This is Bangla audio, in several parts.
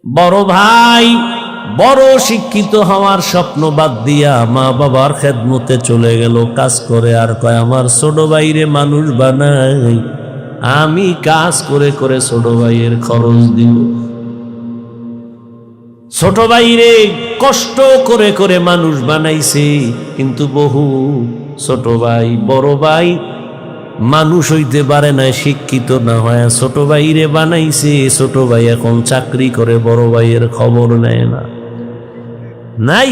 বড় ভাই বড় শিক্ষিত হওয়ার স্বপ্ন বাদ দিয়া মা বাবার খেদমতে চলে গেল, কাজ করে। আর কয় আমার ছোট ভাইরে মানুষ বানাই, আমি কাজ করে করে ছোট ভাইয়ের খরচ দিব। ছোট ভাইরে কষ্ট করে করে মানুষ বানাইছে, কিন্তু বহু ছোট ভাই বড় ভাই মানুষ হইতে পারে না, শিক্ষিত না হয় ছোট ভাইরে বানাইছে। ছোট ভাই এখন চাকরি করে, বড় ভাইয়ের খবর নেয় না। নাই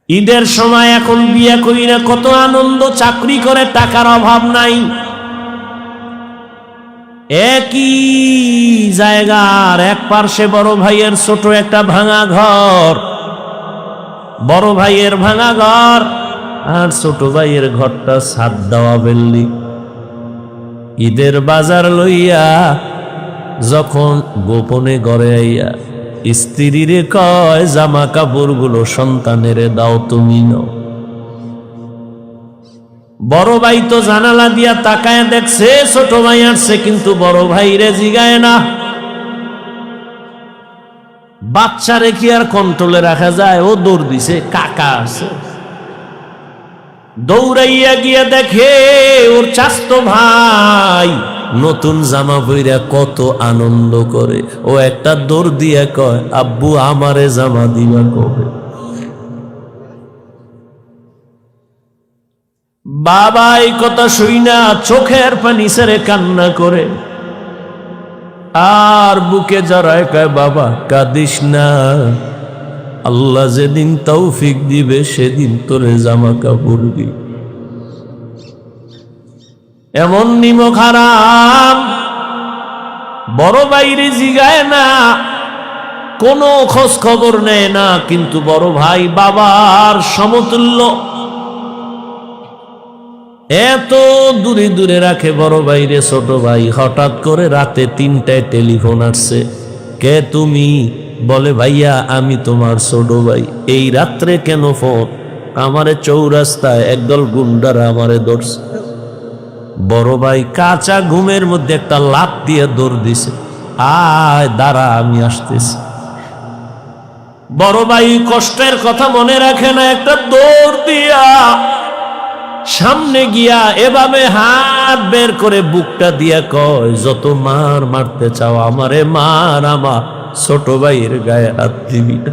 ঈদের সময় এখন বিয়ে করি না, কত আনন্দ, চাকরি করে, টাকার অভাব নাই। একই জায়গার এক পার্শ্বে বড় ভাইয়ের ছোট একটা ভাঙা ঘর, বড় ভাইয়ের ভাঙা ঘর আর ছোট ভাইয়ের ঘরটা ছাদ দেওয়া বিল্ডিং। ঈদের বাজার লইয়া যখন গোপনে ঘরে আইয়া স্ত্রীরে কয় জামা কাপড় গুলো সন্তানেরে দাও, তুমি নাও। বড় ভাই তো জানালা দিয়া তাকায় দেখছে ছোট ভাই আসছে, কিন্তু বড় ভাই রে জিগায় না। বাচ্চারে কি আর কন্ট্রোলে রাখা যায়? ও দৌড় দিছে, কাকা আছে। দৌড়াইয়া গিয়া দেখে ওর চাচতো ভাই নতুন জামা পইরা কত আনন্দ করে। ও একটা দৌড় দিয়া কয় আব্বু আমারে জামা দিবা কবে? বাবা এই কথা শুইনা চোখের পানি ছেড়ে কান্না করে আর বুকে জড়ায় কয় বাবা কাঁদিস না, আল্লাহ যেদিন তৌফিক দিবে সেদিন তোরে জামা কাপড় দিবে। এমন নিমক হারাম বড় বাইরে জিগায় না, কোনো খোঁজ খবর নেয় না, কিন্তু বড় ভাই বাবার সমতুল্য, এত দূরে দূরে রাখে বড় ভাইরে ছোট ভাই। হঠাৎ করে রাতে 3টায় টেলিফোন আসছে, কে তুমি? বলে ভাইয়া আমি তোমার ছোট ভাই। এই রাত্রে কেন ফোন? আমারে চৌরাস্তায় একদল গুন্ডারা আমারে ধরছে। বড় ভাই কাঁচা ঘুমের মধ্যে একটা লাফ দিয়ে দৌড় দিছে, আয় দাঁড়া আমি আসতেছি। বড় ভাই কষ্টের কথা মনে রাখে না, একটা দৌড় দিয়া সামনে গিয়া এভাবে হাত বের করে বুকটা দিয়া কয় যত মার মারতে চাও আমারে মার, আমার ছোট ভাইয়ের গায়ে হাত দিবি না,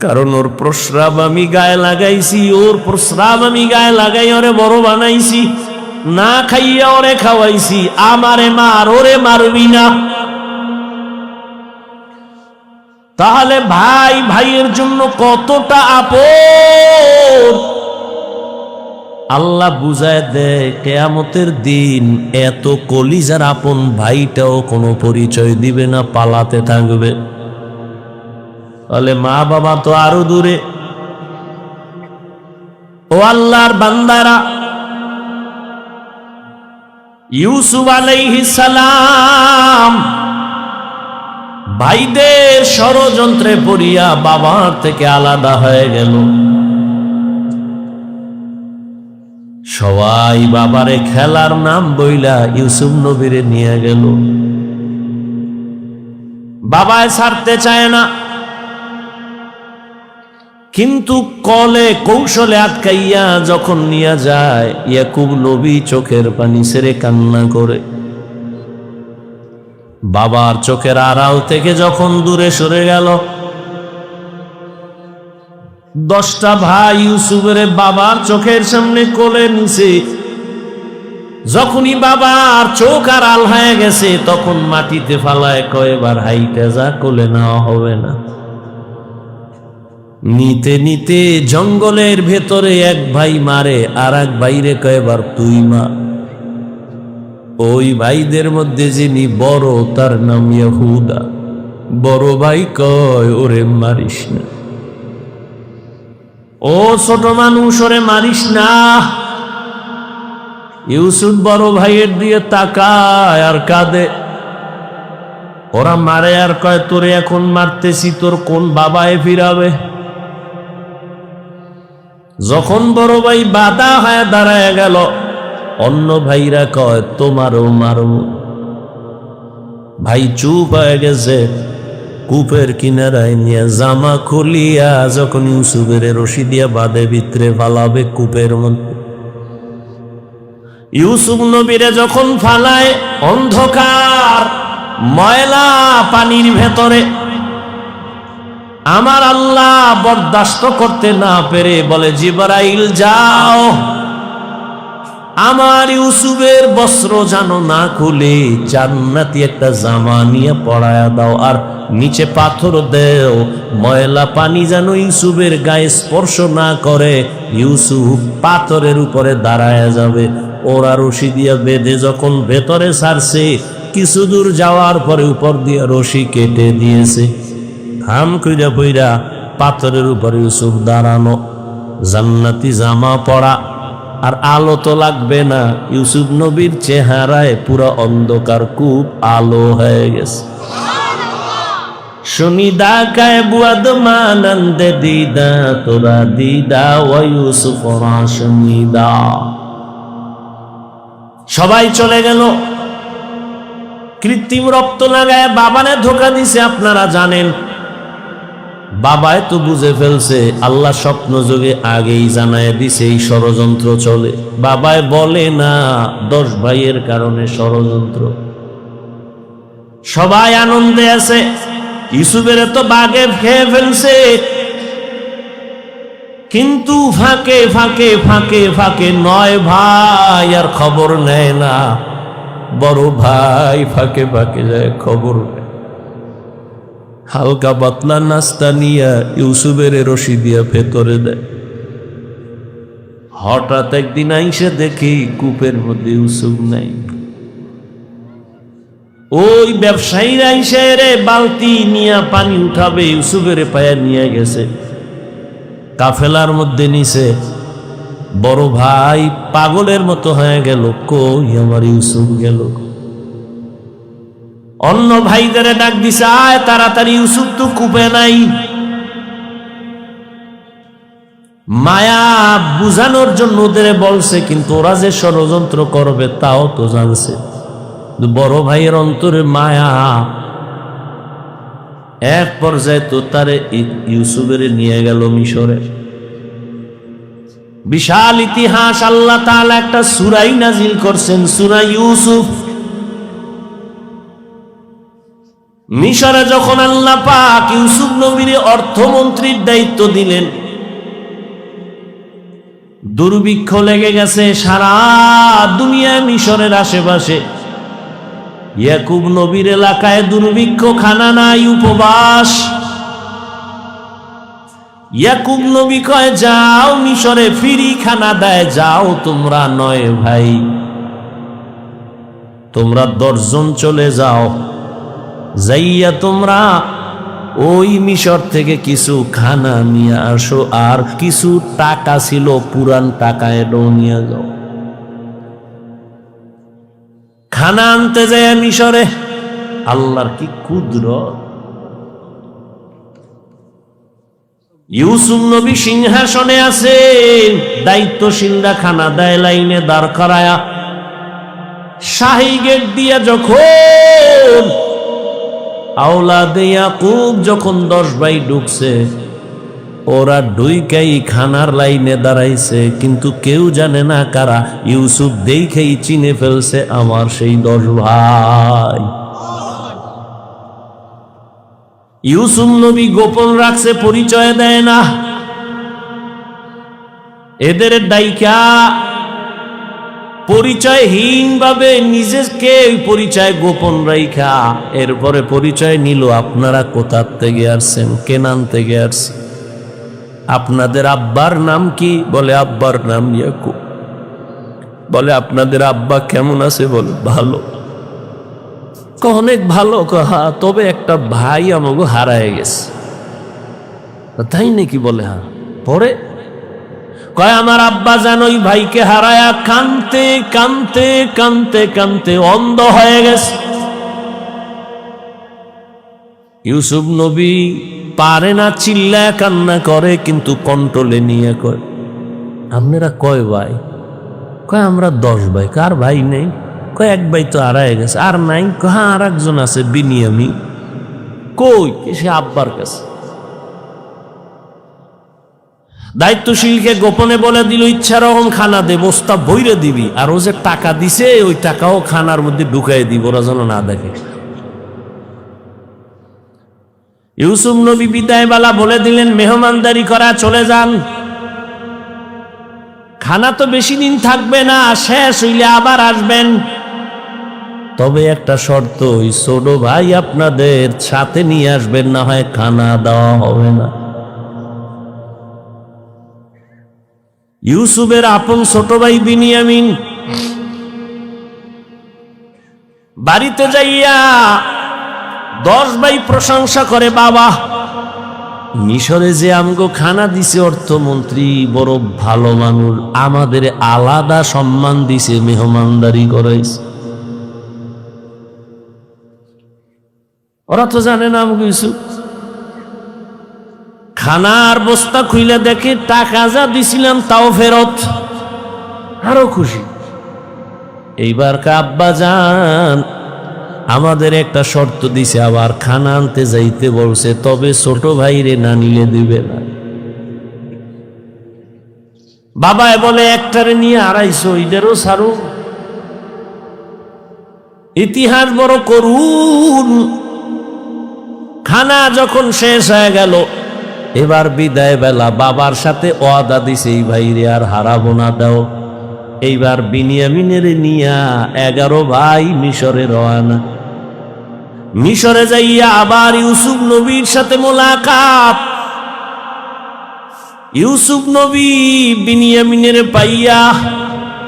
কারণ ওর প্রস্রাব আমি গায়ে লাগাইছি, ওর প্রস্রাব আমি গায়ে লাগাই ওরে বড় বানাইছি, না খাইয়া ওরে খাওয়াইছি, আমারে মার, ওরে মারবি না। তাহলে ভাই ভাইয়ের জন্য কতটা আপন আল্লাহ বুঝায় দেয়। কিয়ামতের দিন এত কলিজার আপন ভাইটাও কোনো পরিচয় দিবে না, পালাতে থাকবে। তাহলে মা বাবা তো আরো দূরে। ও আল্লাহর বান্দারা, ইউসুফ আলাইহিস সালাম ভাইদের ষড়যন্ত্রে পড়িয়া বাবার থেকে আলাদা হয়ে গেল। সবাই বাবারে খেলার নাম বইলা ইউসুফ নবীরে নিয়ে গেল। বাবায় ছাড়তে চায় না, কিন্তু কলে কৌশলে আটকাইয়া যখন নিয়ে যায় ইয়াকুব নবী চোখের পানি ছেড়ে কান্না করে। বাবার চোখের আড়াল থেকে যখন দূরে সরে গেল, 10টা ভাই ইউসুফের বাবার চোখের সামনে কোলে নিছে। যখনই বাবার চোখ আড়াল হয়ে গেছে তখন মাটিতে ফালায় কয় এবার হাইটা যা, কোলে নেওয়া হবে না। নিতে নিতে জঙ্গলের ভেতরে এক ভাই মারে, আর এক ভাইরে কয় এবার তুই মা। ওই ভাইদের মধ্যে যিনি বড় তার নাম ইয়াহুদা। বড় ভাই কয় ওরে মারিস না, ও ছোট মানুষ ওরে মারিস না। ইউসুফ বড় ভাইয়ের দিয়ে তাকায় আর কাঁদে। ওরা মারে আর কয় তোরে এখন মারতেছি, তোর কোন বাবায় ফিরাবে? যখন বড় ভাই বাধা হয়ে দাঁড়ায় গেল, অন্য ভাইরা কয় তোমারও মারব। ভাই চুপ হয়ে গেছে। কূপের কিনারায় নিয়ে জামা খুলিয়া যখন ইউসুফের রশি দিয়া বাঁধে ভিতরে ফালাবে কূপের মধ্যে, ইউসুফ নবীরে যখন ফালায় অন্ধকার ময়লা পানির ভেতরে, আমার আল্লাহ বরদাস্ত করতে না পেরে বলে, জিবরাইল যাও, আমার ইউসুফের বস্ত্র যেন না খুলে জান্নাতি একটা জামা নিয়ে পরায়া দাও, আর নিচে পাথর দেও, ময়লা পানি যেন ইউসুফের গায়ে স্পর্শ না করে, ইউসুফ পাথরের উপরে দাঁড়ায়া যাবে। ওরা রশি দিয়া বেঁধে যখন ভেতরে ছাড়ছে, কিছু দূর যাওয়ার পরে উপর দিয়া রশি কেটে দিয়েছে। হাম কইরা পইরা পাথরের উপরে ইউসুফ দাঁড়ানো, জান্নাতি জামা পরা, আর আলো তো লাগবে না। ইউসুফ নবীর চেহারায় পুরো অন্ধকার, কূপ আলো হয়ে গেছে। শুনিদা কায় বুয়াদ মানন্দ দিদা তোরা দিদা ও ইউসুফ শুনিদা। সবাই চলে গেল। কৃত্রিম রক্ত লাগায় বাবানে ধোকা দিছে, আপনারা জানেন। বাবায় তো বুঝে ফেলছে, আল্লাহ স্বপ্ন যোগে আগেই জানায় দিছে এই ষড়যন্ত্র চলে। বাবায় বলে না 10 ভাইয়ের কারণে ষড়যন্ত্র। সবাই আনন্দে আছে, ইউসুফের তো বাগে খেয়ে ফেলছে, কিন্তু ফাঁকে ফাঁকে ফাঁকে ফাঁকে 9 ভাই আর খবর নেয় না। বড় ভাই ফাঁকে ফাঁকে যায়, খবর নেয়। হালকা পাতলা নাস্তা নিয়ে ইউসুফের রশি দিয়া ভেতরে দেয়। হঠাৎ একদিন আইসে দেখি কূপের মধ্যে ইউসুফ নাই। ওই ব্যবসায়ীরা আইসে রে বালতি নিয়ে পানি উঠাবে, ইউসুফের পায়া নিয়ে গেছে, কাফেলার মধ্যে নিছে। বড় ভাই পাগলের মতো হয়ে গেল, কই আমার ইউসুফ গেল। অন্য ভাইদের ডাক দিছে, আয় তাড়াতাড়ি, ইউসুফ তো কূপে নাই। মায়া বুঝানোর জন্য ওদের বলছে, কিন্তু ওরা যে ষড়যন্ত্র করবে তাও তো জানছে। বড় ভাইয়ের অন্তরে মায়া, এক পর্যায়ে তো তারে ইউসুফের নিয়ে গেল মিশরে। বিশাল ইতিহাস। আল্লাহ তাআলা একটা সূরাই নাজিল করছেন, সূরা ইউসুফ। মিশরে যখন আল্লাহ পাক ইউসুফ নবীর অর্থমন্ত্রীর দায়িত্ব দিলেন, দুর্ভিক্ষ লেগে গেছে সারা দুনিয়ায়, মিশরের আশেপাশে। ইয়াকুব নবীর এলাকায় দুর্ভিক্ষ, খানা নাই, উপবাস। ইয়াকুব নবী কয়, যাও মিশরে ফিরি খানা দেয়, যাও তোমরা 9 ভাই, তোমরা 10 জন চলে যাও, যাইয়া তোমরা ওই মিশর থেকে কিছু খানা নিয়ে আসো, আর কিছু টাকা ছিল পুরান টাকা, এটাও নিয়ে যাও। খানা আনতে যায় মিশরে। আল্লাহর কি কুদরত! ইউসুফ নবী সিংহাসনে আছেন, দায়িত্বশীলরা খানা দেয় লাইনে দাঁড় করায়া। শাহী গেট দিয়া যখন আওলাদে ইয়াকুব যখন 10 ভাই ঢুকছে, ওরা ঢুইকাই খানার লাইনে দাঁড়াইছে, কিন্তু কেউ জানে না কারা। ইউসুফ দেখেই চিনে ফেলছে আমার সেই 10 ভাই। ইউসুফ নবী গোপন রাখছে, পরিচয় দেয় না। এদের ডাইকা পরিচয়হীন ভাবে নিজেকে পরিচয় গোপন রাইখা এরপরে পরিচয় নিল, আপনারা কোথা থেকে আসছেন, কেনান থেকে আসছেন, আপনাদের আব্বার নাম কি? বলে আব্বার নাম ইয়াকুব। বলে আপনাদের আব্বা কেমন আছে? বলে ভালো। অনেক ভালো। কহা তবে একটা ভাই আমাকে হারায় গেছে। তাই নাকি? বলে হ্যাঁ। পরে কয় আমার আব্বা যেন ওই ভাইকে হারায়া কানতে কানতে কানতে কানতে অন্ধ হয়ে গেছে। ইউসুফ নবী পারে না, চিল্লায় কান্না করে, কিন্তু কন্ট্রোলে নিয়ে কয় আপনারা কয় ভাই? কয় আমরা 10 ভাই। কার ভাই নেই? কয় এক ভাই তো হারায় গেছে। আর নাই? হ্যাঁ আর একজন আছে বিনিয়ামিন। কই? সে আব্বার কাছে। দায়িত্বশীলকে গোপনে বলে দিল ইচ্ছা রকম খানা দে, বস্তা বইরে দিবি, আর ও যে টাকা দিছে ওই টাকাও খানার মধ্যে ঢুকাই দিব, ওরা যেন না দেখে। ইউসুফ নবী বিদায় বেলা বলে দিলেন মেহমানদারি করা, চলে যান। খানা তো বেশি দিন থাকবে না, শেষ হইলে আবার আসবেন। তবে একটা শর্ত, ওই ছোট ভাই আপনাদের সাথে নিয়ে আসবেন, না হয় খানা দেওয়া হবে না। ইউসুফের আপন ছোট ভাই বিনিয়ামিন বাড়িতে যাইয়া 10 ভাই প্রশংসা করে, বাবা মিশরে যে আমগো খানা দিছে অর্থমন্ত্রী বড় ভালো মানুষ, আমাদের আলাদা সম্মান দিছে, মেহমানদারি করাইছে। ওরা তো জানে না আমগো ইউসুফ। খানার বস্তা খুইলে দেখে টাকা যা দিছিলাম তাও ফেরত, আরো খুশি। এইবার আব্বা যান আমাদের একটা শর্ত দিছে, আবার খানা আনতে যাইতে বলছে, তবে ছোট ভাইরে না নিলে দিবে না। বাবায় বলে একটারে নিয়ে 250, এদেরও সারু। ইতিহাস বড় করুন। খানা যখন শেষ হয়ে গেল, এবার বিদায় বেলা বাবার সাথে ওয়াদা দিছে এই ভাইরে আর হারাবো না দাও। এইবার বিনিয়ামিনের নিয়া 11 ভাই মিশরে রওনা। মিশরে যাইয়া আবার ইউসুফ নবীর সাথে মোলাকাত। ইউসুফ নবী বিনিয়ামিনের পাইয়া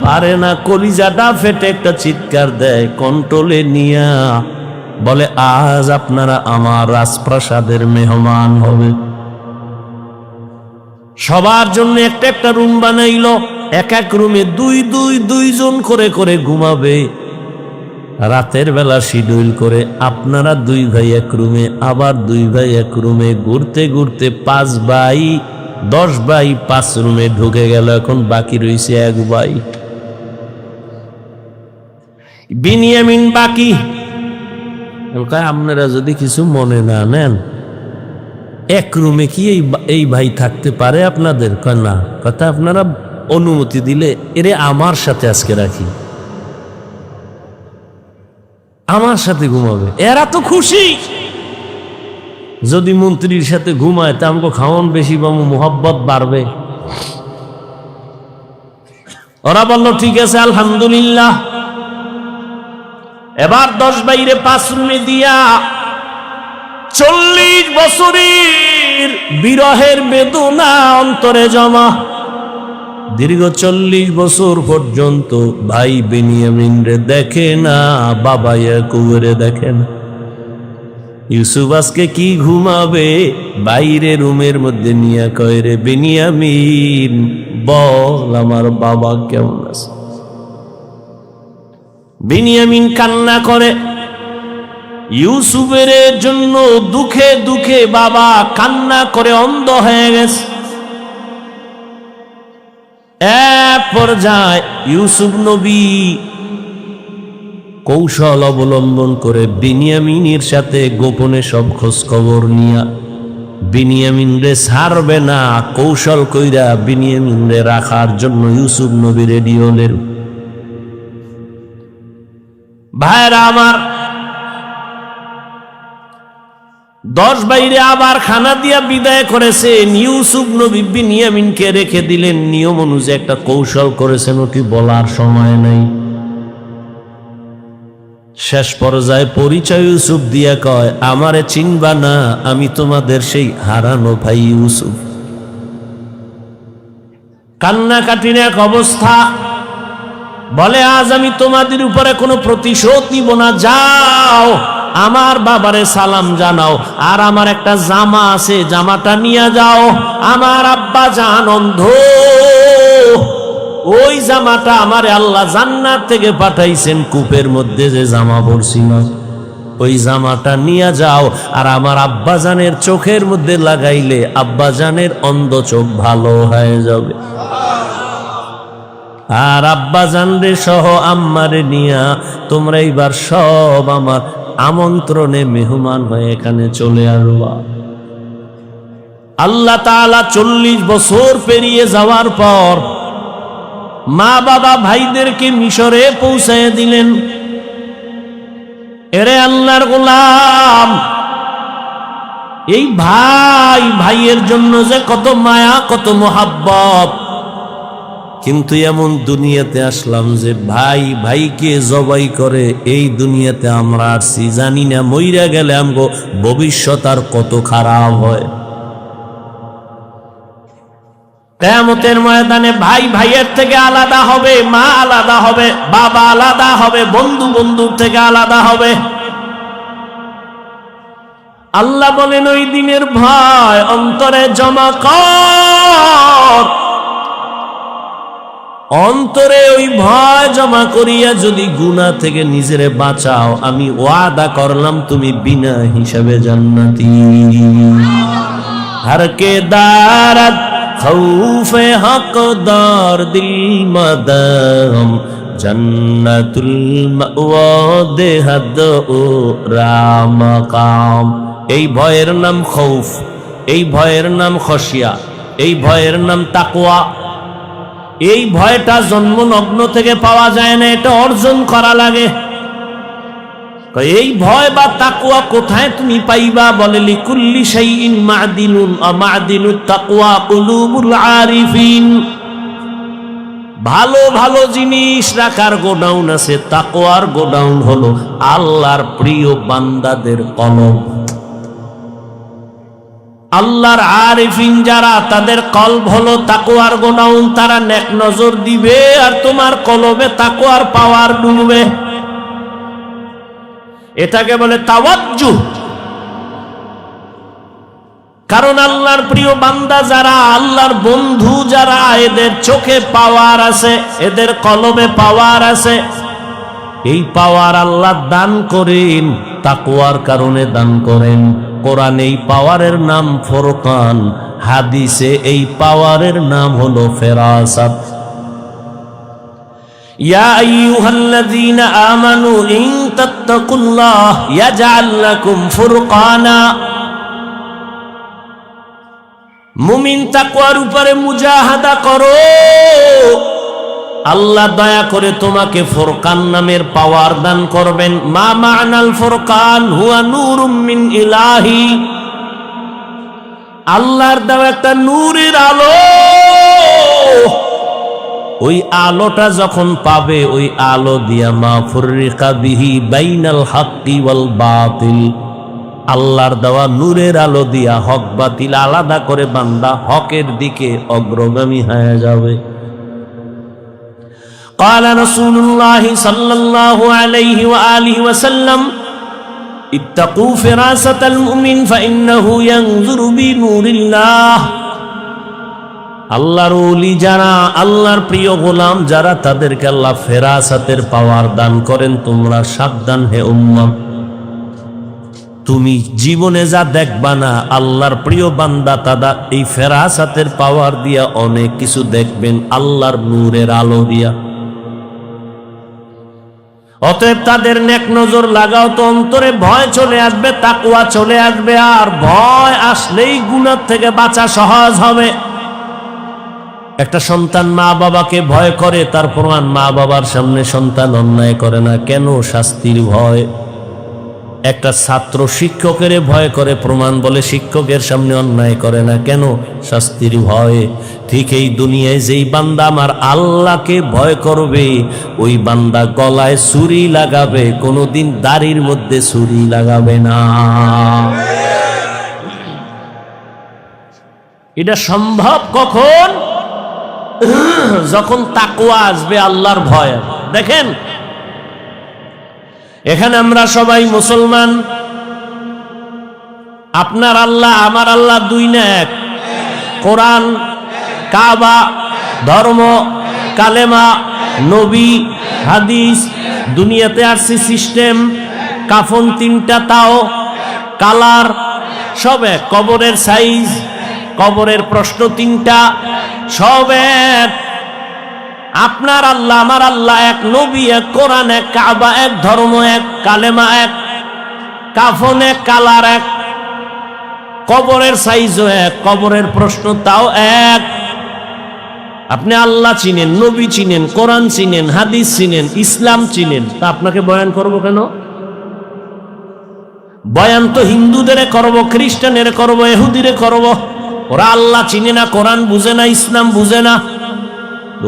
পারে না, কলিজাটা ফেটে একটা চিৎকার দেয়, কন্ট্রোলে নিয়া বলে আজ আপনারা আমার রাজপ্রাসাদের মেহমান হবে। সবার জন্য একটা একটা রুম বানাইলো, এক এক রুমে দুইজন করে করে ঘুমাবে। রাতের বেলা শিডিউল করে আপনারা 2 ভাই এক রুমে, আবার 2 ভাই এক রুমে, ঘুরতে ঘুরতে 5 ভাই 10 ভাই 5 রুমে ঢুকে গেল। এখন বাকি রয়েছে 1 ভাই বিনিয়ামিন বাকি। আপনারা যদি কিছু মনে না নেন, এক রুমে কি এই ভাই থাকতে পারে আপনাদের? না, কথা আপনারা অনুমতি দিলে এরে আমার সাথে আজকে রাখি, আমার সাথে ঘুমাবে। এরা তো খুশি। যদি মন্ত্রীর সাথে ঘুমায় তা আমাকে খাওয়ান বেশি পাবো, মোহাব্বত বাড়বে। ওরা বলল ঠিক আছে আলহামদুলিল্লাহ। এবার 10 ভাইরে 5 রুমে দিয়া 40 বছরের বিরহের বেদনা অন্তরে জমা। দীর্ঘ 40 বছর পর্যন্ত ভাই বিনিয়ামিন রে দেখে না, বাবা ইয়াকুবরে দেখে না। ইউসুফ আজকে কি ঘুমাবে? বাইরে রুমের মধ্যে নিয়ে কয়, রে বিনিয়ামিন বল আমার বাবা কেমন আছে? বিনিয়ামিন কান্না করে। ইউসুফের জন্য দুঃখে দুঃখে বাবা কান্না করে অন্ধ হয়ে গেছে। এক পর্যায়ে ইউসুফ নবী কৌশল অবলম্বন করে বিনিয়ামিনের সাথে গোপনে সব খোঁজ খবর নিয়া বিনিয়ামিন রে ছাড়বে না, কৌশল কইরা বিনিয়ামিন রে রাখার জন্য ইউসুফ নবী রেডি হলেন। ভাইরা আমার, 10 ভাইরে আবার খানা দিয়া বিদায় করেছে। ইউসুফ নবী বিনিয়ামিনকে রেখে দিলেন। নিয়ম অনুযায়ী একটা কৌশল করেছেন, ওটি বলার সময় নাই। শেষ পর্যায়ে পরিচয় ইউসুফ দিয়া কয়, আমারে চিনবা না, আমি তোমাদের সেই হারানো ভাই ইউসুফ। কান্নাকাটির এক অবস্থা। বলে আজ আমি তোমাদের উপরে কোনো প্রতিশোধ নিব না, যাও আমার বাবারে সালাম জানাও, আর আমার একটা জামা আছে জামাটা নিয়ে যাও। আমার আব্বা জান অন্ধ, ওই জামাটা আমারে আল্লাহ জান্নাত থেকে পাঠাইছেন, কূপের মধ্যে যে জামা পরছিল ওই জামাটা নিয়ে যাও, আর আমার আব্বাজানের চোখের মধ্যে লাগাইলে আব্বাজানের অন্ধ চোখ ভালো হয়ে যাবে। আর আব্বা জানরে সহ আম্মারে নিয়া তোমরা এইবার সব আমার আমন্ত্রণে মেহমান হয়ে এখানে চলে আসবা। আল্লাহ তাআলা 40 বছর পেরিয়ে যাওয়ার পর মা বাবা ভাইদেরকে মিশরে পৌঁছায় দিলেন। এরে আল্লাহর গোলাম, এই ভাই ভাইয়ের জন্য যে কত মায়া কত মোহাব্বত, কিন্তু এমন দুনিয়াতে আসলাম যে ভাই ভাইকে জবাই করে এই দুনিয়াতে আমরা আসছি, জানি না মইরা গেলে আমগো ভবিষ্যৎ আর কত খারাপ হয়। কিয়ামতের ময়দানে ভাই ভাইয়ের থেকে আলাদা হবে, মা আলাদা হবে, বাবা আলাদা হবে, বন্ধু বন্ধুর থেকে আলাদা হবে। আল্লাহ বলেন ওই দিনের ভয় অন্তরে জমা কর, অন্তরে ওই ভয় জমা করিয়া যদি গুনাহ থেকে নিজেরে বাঁচাও, আমি ওয়াদা করলাম তুমি বিনা হিসাবে জান্নাতি। हर के दारत खौफे हकदार दिल मदम जन्नतुल मअवा देहद ও রামাকাম। এই ভয়ের নাম খৌফ, এই ভয়ের নাম খশিয়া, এই ভয়ের নাম তাকওয়া। এই ভয়টা জন্মলগ্ন থেকে পাওয়া যায় না, এটা অর্জন করা লাগে। এই ভয় বা তাকওয়া কোথায় তুমি পাইবা? বলে লিকুল্লি শাইইন মা'দিনুন আ মা'দিনুত তাকওয়া কুলুবুল আরিফিন। ভালো ভালো জিনিস রাখার গোডাউন আছে, তাকওয়ার গোডাউন হলো আল্লাহর প্রিয় বান্দাদের কলব। আল্লাহর আরিফিন যারা, তাদের কলব হলো তাকওয়ার গোডাউন। তারা নেক নজর দিবে আর তোমার কলবে তাকওয়ার পাওয়ার ডুববে। এটাকে বলে তাওয়াজ্জুহ। কারণ আল্লাহর প্রিয় বান্দা যারা, আল্লাহর বন্ধু যারা, এদের চোখে পাওয়ার আছে, এদের কলবে পাওয়ার আছে। এই পাওয়ার আল্লাহ দান করেন, তাকওয়ার কারণে দান করেন। কোরআনে এই পাওয়ারের নাম ফুরকান, হাদিসে এই পাওয়ারের নাম হলো ফেরাসাত। ইয়া আইয়ুহাল্লাযীনা আমানু ইন তাত্তাকুল্লাহ ইয়াজআল লাকুম ফুরকানা। মুমিন তাকওয়ার উপরে মুজাহাদা করো, আল্লাহ দয়া করে তোমাকে ফুরকান নামের পাওয়ার দান করবেন। মা মা'নাল ফুরকান হুয়া নূরুম মিন ইলাহি। আল্লাহর দেওয়া একটা নূরের আলো। ওই আলোটা যখন পাবে, ওই আলো দিয়া মা ফুররিকা বিহি বাইনাল হাক্কি ওয়াল বাতিল। আল্লাহর দেওয়া নূরের আলো দিয়া হক বাতিল আলাদা করে বান্দা হকের দিকে অগ্রগামী হয়ে যাবে। قال رسول الله صلى الله عليه وآله وسلم اتقوا فراسة المؤمن فإنه ينظر بنور الله। আল্লাহর ওলি যারা, আল্লাহর প্রিয় গোলাম যারা, তাদেরকে আল্লাহ ফেরাসাতের পাওয়ার দান করেন। তোমরা সাবধান হে উম্মাহ, তুমি জীবনে যা দেখবা না, আল্লাহর প্রিয় বান্দা তারা এই ফেরাসাতের পাওয়ার দিয়া অনেক কিছু দেখবেন, আল্লাহর নূরের আলো দিয়া। অতএব তাদের নেক নজর লাগাও তো অন্তরে ভয় চলে আসবে, তাকওয়া চলে আসবে। আর ভয় আসলেই গুনাহ থেকে বাঁচা সহজ হবে। একটা সন্তান মা বাবাকে ভয় করে, তার প্রমাণ মা বাবার সামনে সন্তান অন্যায় করে না। কেন? শাস্তির ভয়। একটা ছাত্র শিক্ষকের ভয় করে, প্রমাণ বলে শিক্ষকের সামনে অন্যায় করে না। কেন? শাস্তির ভয়। ঠিক এই দুনিয়ায় যেই বান্দা আমার আল্লাহকে ভয় করবে, ওই বান্দা গলায় ছুরি লাগাবে, কোনোদিন দাড়ির মধ্যে ছুরি লাগাবে না। এটা সম্ভব কখন? যখন তাকওয়া আসবে, আল্লাহর ভয়। দেখেন, এখানে আমরা সবাই মুসলমান। আপনার আল্লাহ আমার আল্লাহ দুই না এক। কোরআন, কাবা, ধর্ম, কালেমা, নবী, হাদিস, দুনিয়াতে আসছে সিস্টেম, কাফন তিনটা, তাও কালার সব এক, কবরের সাইজ, কবরের প্রশ্ন তিনটা, সব এক। আপনার আল্লাহ আমার আল্লাহ এক, নবী এক, কোরআন এক, কাবা এক, ধর্ম এক, কালেমা এক, কাফন এক, কালার এক, কবরের সাইজও এক, কবরের প্রশ্ন তাও এক। আপনি আল্লাহ চিনেন, নবী চিনেন, কোরআন চিনেন, হাদিস চিনেন, ইসলাম চিনেন, তা আপনাকে বয়ান করব কেন? বয়ান তো হিন্দুদের করব, খ্রিস্টানের করব, ইহুদিরে করব। ওরা আল্লাহ চিনে না, কোরআন বুঝে না, ইসলাম বুঝে না,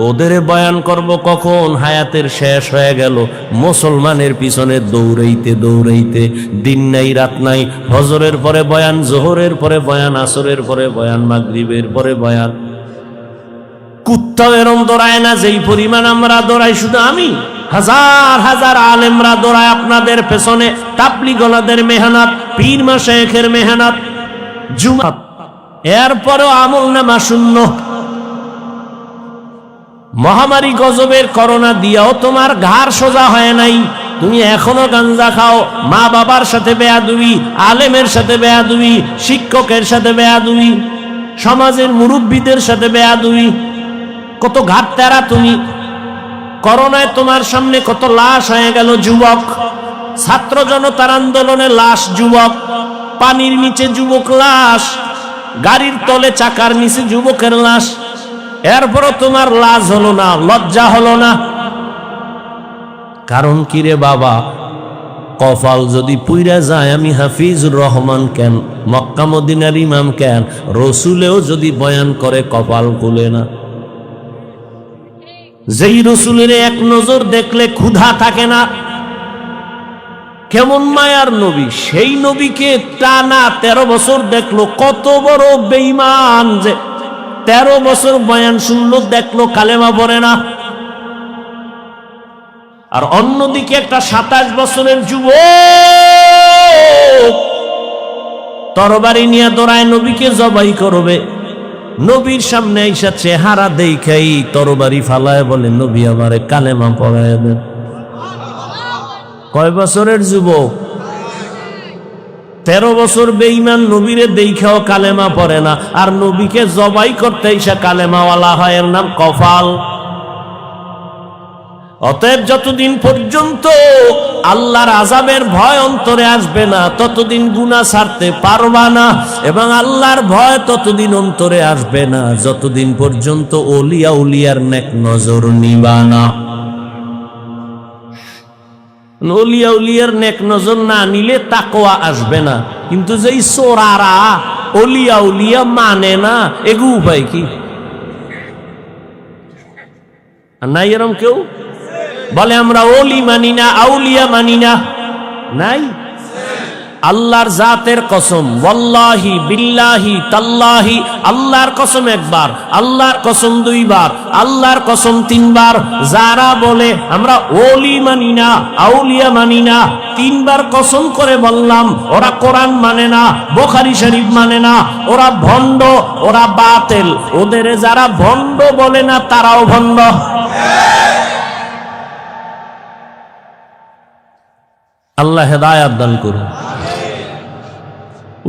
ওদের বয়ান করব কখন? হায়াতের শেষ হয়ে গেল, মুসলমানের পিছনে দৌড়াইতে দৌড়াইতে, দিন নাই রাত নাই, ফজরের পরে বয়ান, জোহরের পরে বয়ান, আসরের পরে বয়ান, মাগরিবের পরে বয়ান। কুত্তাও এরম দৌড়ায় না যেই পরিমাণ আমরা দৌড়াই। শুধু আমি, হাজার হাজার আলেমরা দৌড়ায় আপনাদের পেছনে, তাবলীগলাদের মেহনত, পীর মাশায়েখের মেহনত, জুমাত, এরপরেও আমল নামা শূন্য। মহামারী গজবের করোনা দিয়াও তোমার ঘাড় সোজা হয় নাই, তুমি এখনো গাঞ্জা খাও, মা বাবার সাথে বেয়াদবি, আলেমের সাথে বেয়াদবি, শিক্ষকের সাথে বেয়াদবি, সমাজের মুরব্বীদের সাথে বেয়াদবি, কত ঘাট তেরা তুমি। করোনায় তোমার সামনে কত লাশ হয়ে গেল, যুবক, ছাত্র জনতার আন্দোলনে লাশ যুবক, পানির নিচে যুবক লাশ, গাড়ির তলে চাকার নিচে যুবকের লাশ, এরপরও তোমার লাজ হলো না, লজ্জা হলো না। কারণ কি রে বাবা? কপাল যদি পুইরা যায়, আমি হাফিজুর রহমান কেন, মক্কা মদিনার ইমাম কেন, রসুলেও যদি বয়ান করে কপাল খুলে না। যেই রসুলের এক নজর দেখলে ক্ষুধা থাকে না, কেমন মায়ার নবী, সেই নবীকে টানা 13 বছর দেখলো, কত বড় বেঈমান যে 13 বছর বয়ান শুনলো, দেখলো কালেমা পড়ে না। আর অন্যদিকে একটা 27 বছরের যুবক তরবারি নিয়ে দৌড়ায় নবীকে জবাই করবে, নবীর সামনে আইসা চেহারা দেখাই তরবারি ফালায় বলে, নবী আমারে কালেমা পড়ায় দেন। কয় বছরের যুবক? 13 বছর বেঈমান, নবীরে দেখাও কালেমা পড়ে না, আর নবীকে জবাই করতে আইসা কালেমাওয়ালা হয়, এর নাম কপাল। অতএব যতদিন পর্যন্ত আল্লাহর আযাবের ভয় অন্তরে আসবে না, ততদিন গুনাহ ছাড়তে পারবা না, এবং আল্লাহর ভয় ততদিন অন্তরে আসবে না যতদিন পর্যন্ত ওলিয়া উলিয়ার নেক নজর নিবা না। ওলিয়া উলিয়ার নেক নজর না নিলে তাকওয়া আসবে না। কিন্তু যেই চোরারা ওলিয়া উলিয়া মানে না, এগু উপায় কি? নাই এরম কেউ বলে আমরা ওলি মানি না, আউলিয়া মানি না? নাই। আল্লাহর জাতের কসম, ওয়াল্লাহি বিল্লাহি তাল্লাহি, আল্লাহর কসম একবার, আল্লাহর কসম 2 বার, আল্লাহর কসম 3 বার। যারা বলে আমরা ওলি মানি না, আউলিয়া মানি না, 3 বার কসম করে বললাম, ওরা কোরআন মানে না, বুখারী শরীফ মানে না, ওরা ভণ্ড, ওরা বাতিল। ওদের যারা ভণ্ড বলে না, তারাও ভণ্ড। আল্লাহ হেদায়েত দান করুন।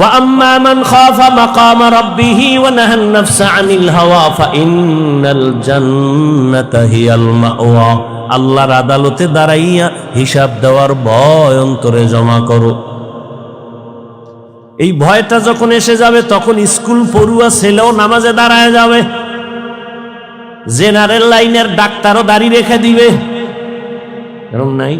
وَأَمَّا مَنْ خَافَ مَقَامَ رَبِّهِ وَنَهَى النَّفْسَ عَنِ الْهَوَى فَإِنَّ الْجَنَّةَ هِيَ الْمَأْوَى। আল্লাহর আদালতে দাঁড়াইয়া হিসাব দেওয়ার ভয় অন্তরে জমা করো। এই ভয়টা যখন এসে যাবে, তখন স্কুল পড়ুয়া ছেলেও নামাজে দাঁড়ায় যাবে, জেনারেল লাইনের ডাক্তারও দাড়ি রেখে দিবে। এরকম নাই?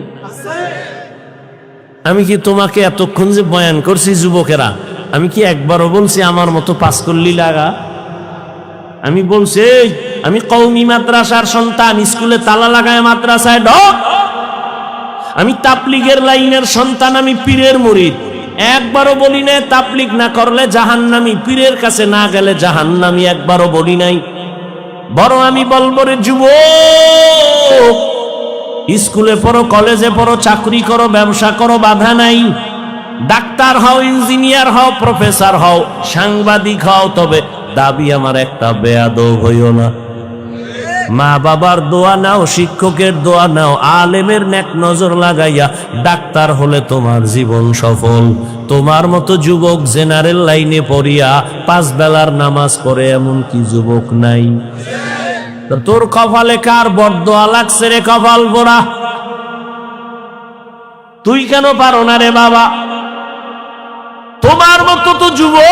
আমি কি তোমাকে এতক্ষণ যে বয়ান করছি যুবকেরা, আমি কি একবারও বলছি আমার মতো পাস করলি লাগা? আমি বলছি আমি কওমি মাদ্রাসার সন্তান, স্কুলে তালা লাগায় মাদ্রাসায় ঢোক। আমি তাবলীগের লাইনের সন্তান, আমি পীরের মুরিদ। একবারও বলি নাই তাবলীগ না করলে জাহান্নামী, পীরের কাছে না গেলে জাহান্নামী, একবারও বলি নাই। বড় আমি বলবো রে যুবক, স্কুলে পড়ো, কলেজে পড়ো, চাকরি করো, ব্যবসা করো, বাধা নাই। ডাক্তার হও, ইঞ্জিনিয়ার হও, প্রফেসর হও, সাংবাদিক হও, তবে দাবি আমার একটা, বেয়াদব হইও না। মা বাবার দোয়া নাও, শিক্ষকের দোয়া নাও, আলেমের নেক নজর লাগাইয়া ডাক্তার হলে তোমার জীবন সফল। তোমার মতো যুবক জেনারেল লাইনে পড়িয়া 5 বেলার নামাজ পড়ে এমন কি যুবক নাই? তোর কপালে কার বরদোয়া লাগছে রে কপাল পোড়া? তুই কেন পারো না রে বাবা? তোমার মতো তো যুবক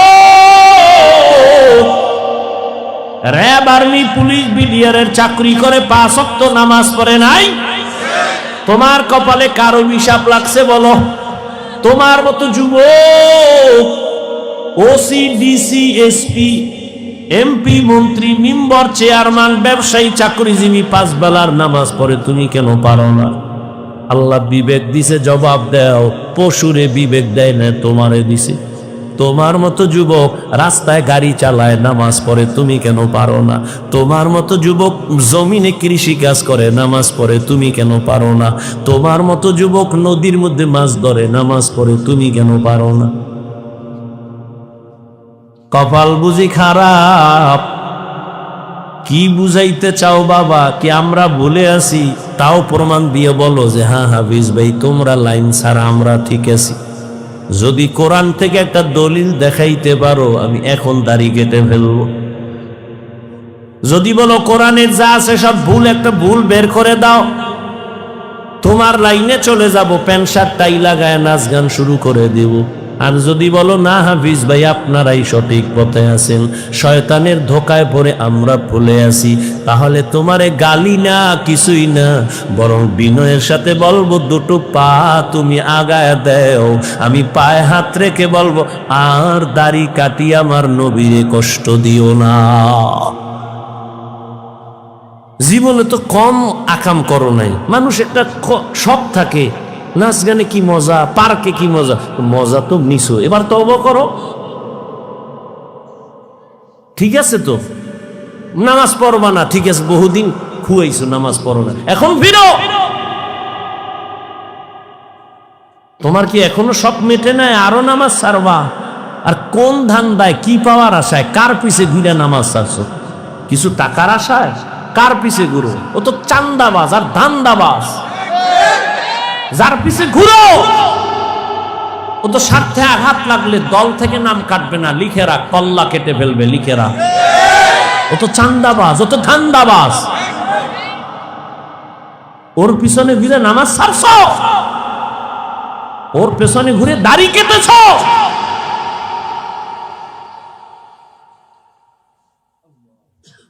র‍্যাব, আর্মি, পুলিশ, বিডিআরের চাকরি করে 5 ওয়াক্ত নামাজ পড়ে নাই। তোমার কপালে কার অভিশাপ লাগছে বলো? তোমার মতো যুবক ওসি, ডিসি, এসপি, এমপি, মন্ত্রী, মেম্বার, চেয়ারম্যান, ব্যবসায়ী, চাকরিজীবী 5 বেলার নামাজ পড়ে, তুমি কেন পারো না? আল্লাহ বিবেক দিছে, জবাব দাও। পশুরে বিবেক দেয় না, তোমারে দিছে। তোমার মতো যুবক রাস্তায় গাড়ি চালায়, নামাজ পড়ে, তুমি কেন পারো না? তোমার মতো যুবক জমিনে কৃষি কাজ করে, নামাজ পড়ে, তুমি কেন পারো না? তোমার মতো যুবক নদীর মধ্যে মাছ ধরে, নামাজ পড়ে, তুমি কেন পারো না? কপাল বুঝি খারাপ? কি বুঝাইতে চাও বাবা? কি আমরা ভুলে আছি? তাও প্রমাণ দিয়ে বলো যে হ্যাঁ হাফিজ ভাই, তোমরা লাইন ছাড়া আমরা ঠিক আছি। যদি কোরআন থেকে একটা দলিল দেখাইতে পারো, আমি এখন দাড়ি কেটে ফেলবো। যদি বলো কোরআনের যা আছে সব ভুল, একটা ভুল বের করে দাও, তোমার লাইনে চলে যাব, প্যান্ট শার্ট টাই লাগায় নাচ গান শুরু করে দেব। আর যদি বলো না হাফিজ ভাই, আপনারাই সঠিক পথে আছেন, শয়তানের ধোকায় পড়ে আমরা ভুলে আছি, তাহলে তোমারে গালি না, কিছুই না, বরং বিনয়ের সাথে বলবো, দুটো পা তুমি আগায় দেও, আমি পায়ে হাত রেখে বলবো, আর দাড়ি কাটি আমার নবীরে কষ্ট দিও না। জীবনে তো কম আকাম করো নাই। মানুষ একটা শখ থাকে, নাচ গানে কি মজা, পার্কে কি মজা, মজা তো নিছো, এবার তওবা করো। ঠিক আছে তো নামাজ পড়বা না, ঠিক আছে, বহুদিন খুয়াইছো, নামাজ পড়ো না, এখন ফিরো। তোমার কি এখনো সব মেটে নাই? আরো নামাজ ছাড়বা? আর কোন ধান্দায়, কি পাওয়ার আশায়, কার পিছে ঘুরে নামাজ ছাড়ছো? কিছু টাকার আশায়? কার পিছে ঘুরো? ও তো চান্দাবাজ আর ধান্দাবাজ। যার পিছে ঘুরো ও তো স্বার্থে আঘাত লাগলে দল থেকে নাম কাটবে না, লিখে রাখ, কল্লা কেটে ফেলবে, লিখে রাখ। ও তো চান্দাবাজ, ও তো ধান্দাবাজ। ওর পিছনে ঘুরে নামাজ ছাড়ছ, ওর পেছনে ঘুরে দাড়ি কেটেছ।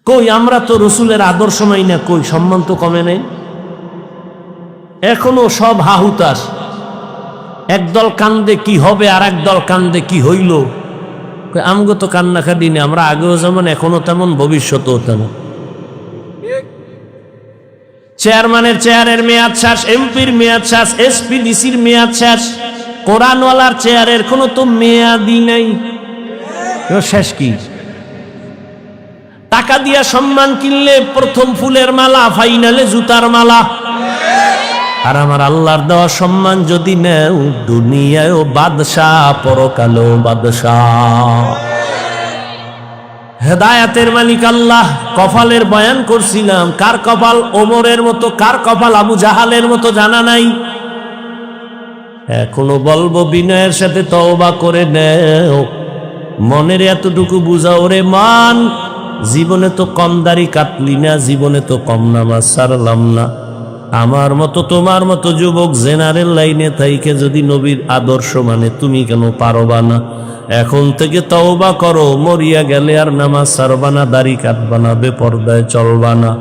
কই আমরা তো রসুলের আদর্শ মাই না, কই সম্মান তো কমে নেই। এখনো সব হাহুতাস, একদল কান্দে কি হবে আর একদল কান্দে কি হইল। আমগো তো কান্নাকাটি নেই, আমরা আগেও যেমন এখনো তেমন, ভবিষ্যতেও তেমন। চেয়ারম্যানের চেয়ারের মেয়াদ শেষ, এমপির মেয়াদ শেষ, এসপি ডিসির মেয়াদ শেষ, কোরআনওয়ালার চেয়ারের কোনো তো মেয়াদই নাই। শেষ কি? টাকা দিয়া সম্মান কিনলে প্রথম ফুলের মালা, ফাইনালে জুতার মালা। আর আমার আল্লাহর দেওয়া সম্মান যদি নেও, দুনিয়ায়ও বাদশাহ, পরকালেও বাদশাহ। হেদায়াতের মালিক আল্লাহ। কপালের বয়ান করছিলাম, কার কপাল ওমরের মতো, কার কপাল আবু জাহালের মতো জানা নাই। এখনো বলবো বিনয়ের সাথে তওবা করে নেও, মনের এতটুকু বুঝাও রে মান, জীবনে তো কম দাড়ি কাটলি না, জীবনে তো কম নামাজ ছাড়লাম না। আমার মতো তোমার মতো যুবক জেনারেল লাইনে থাইকে যদি নবীর আদর্শ মানে, তুমি কেন পারবা না? এখন থেকে তওবা করো, মরিয়া গেলে আর নামাজ ছাড়বা না, দাড়ি কাটবা না, বেপরদায় চলবা না।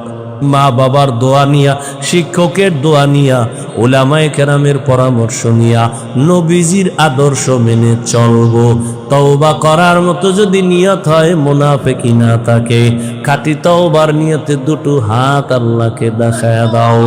মা বাবার দোয়া নিয়া, শিক্ষকের দোয়া নিয়া, উলামায়ে কেরামের পরামর্শ নিয়া, নবীজির আদর্শ মেনে চলবো। তওবা করার মতো যদি নিয়ত হয়, মুনাফিকি না থাকে, খাঁটি তওবার নিয়তে দুটো হাত আল্লাহকে দেখায়া দাও।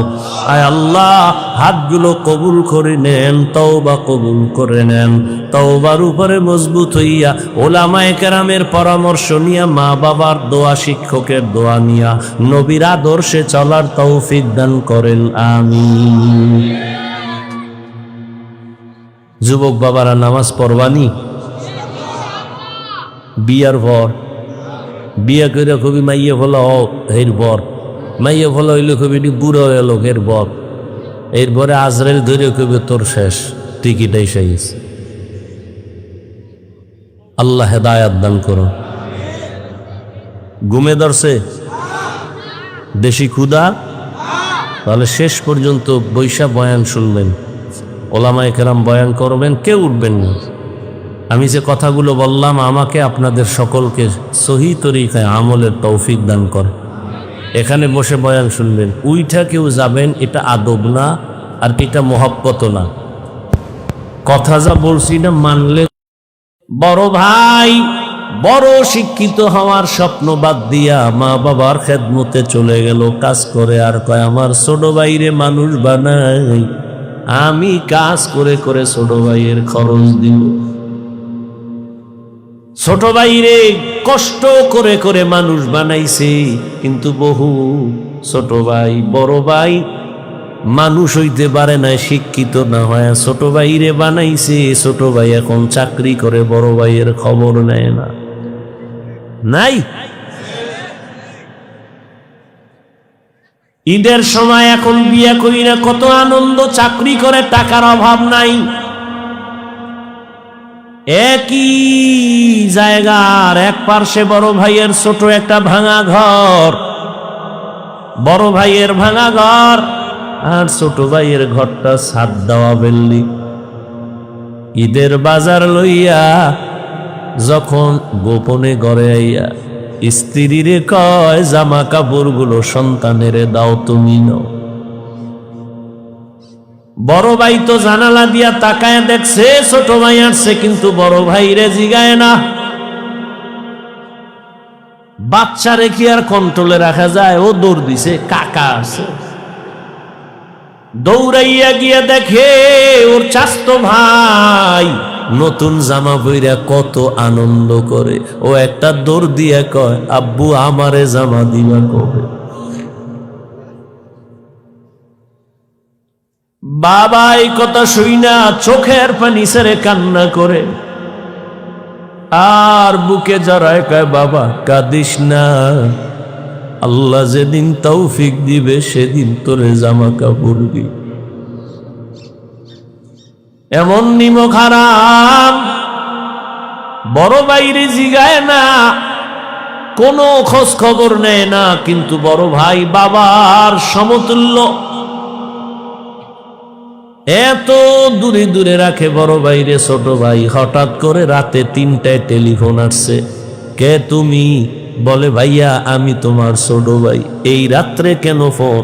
আয় আল্লাহ, হাতগুলো কবুল করে নেন, তওবা কবুল করে নেন। তওবার উপরে মজবুত হইয়া, উলামায়ে কেরামের পরামর্শ নিয়া, মা বাবার দোয়া, শিক্ষকের দোয়া নিয়া, নবীর আদর্শে চলার তৌফিক দান করেন, আমিন। যুবক বাবারা, নামাজ পড়বানি? বিয়ার পর, বিয়া করে খুবই মাইয়ে ফলা এর পর, মাইয়ে ফলা হইলে খুবই বুড়ো এলো এর পর, এরপরে আজরাইল ধরে কবি তোর শেষ, টিকিটাই শেষ। আল্লাহ হেদায়াত দান করো। ঘুমে ধরছে? দেশি ক্ষুধা? তাহলে শেষ পর্যন্ত বৈশা বয়ান শুনবেন, ওলামায়ে কেরাম বয়ান করবেন, কেউ উঠবেন না। আমি যে কথাগুলো বললাম আমাকে আপনাদের সকলকে সহি তরিকায় আমলের তৌফিক দান করে। এখানে বসে বয়ান শুনবেন, উইঠা কেউ যাবেন, এটা আদব না, আর এটা মহব্বত না। কথা যা বলছি না মানলে। বড় ভাই বড় শিক্ষিত হওয়ার স্বপ্ন বাদ দিয়া মা বাবার খেদমতে চলে গেল, কাজ করে, আর কয় আমার ছোট ভাইরে মানুষ বানাই, আমি কাজ করে করে ছোট ভাইয়ের খরচ দিব। ছোট ভাইরে কষ্ট করে করে মানুষ বানাইছে, কিন্তু বহু ছোট ভাই বড় ভাই মানুষ হইতে পারে না, শিক্ষিত না হয় ছোট ভাইরে বানাইছে। ছোট ভাই এখন চাকরি করে, বড় ভাইয়ের খবর নেয় না। নাই? ঈদের সময় এখন বিয়ে করি না, কত আনন্দ, চাকরি করে, টাকার অভাব নাই। একই জায়গার এক পার্শ্বে বড় ভাইয়ের ছোট একটা ভাঙা ঘর, বড় ভাইয়ের ভাঙা ঘর, আর ছোট ভাইয়ের ঘরটা ছাদ দেওয়া বিল্ডিং। ঈদের বাজার লইয়া যখন গোপনে ঘরে আইয়া স্ত্রীরে কয় জামা কাপড়গুলো সন্তানেরে দাও, তুমি নাও। বড় ভাই তো জানালা দিয়া তাকায় দেখছে ছোট ভাই আসছে, কিন্তু বড় ভাইরে জিগায় না। বাচ্চা রেখে আর কন্ট্রোলে রাখা যায়? ও দৌড় দিছে, কাকা আছে। দৌড়াইয়া গিয়া দেখে ওর চাচতো ভাই নতুন জামা পইরা কত আনন্দ করে। ও একটা দৌড় দিয়া কয়, আব্বু আমারে জামা দিবা কবে? বাবা এই কথা শুই না চোখের পানি ছেড়ে কান্না করে, আর বুকে জড়ায় কয়, বাবা কাঁদিস না, আল্লাহ যেদিন তৌফিক দিবে সেদিন তোরে জামা কাপড় দিবে। এমন নিমক হারাম, বড় ভাইরে জিগায় না, কোনো খোঁজ খবর নেয় না, কিন্তু বড় ভাই বাবার সমতুল্য, এত দূরে দূরে রাখে বড় ভাইরে। ছোট ভাই হঠাৎ করে রাতে 3টায় টেলিফোন আসছে, কে তুমি? বলে, ভাইয়া আমি তোমার ছোট ভাই। এই রাত্রে কেন ফোন?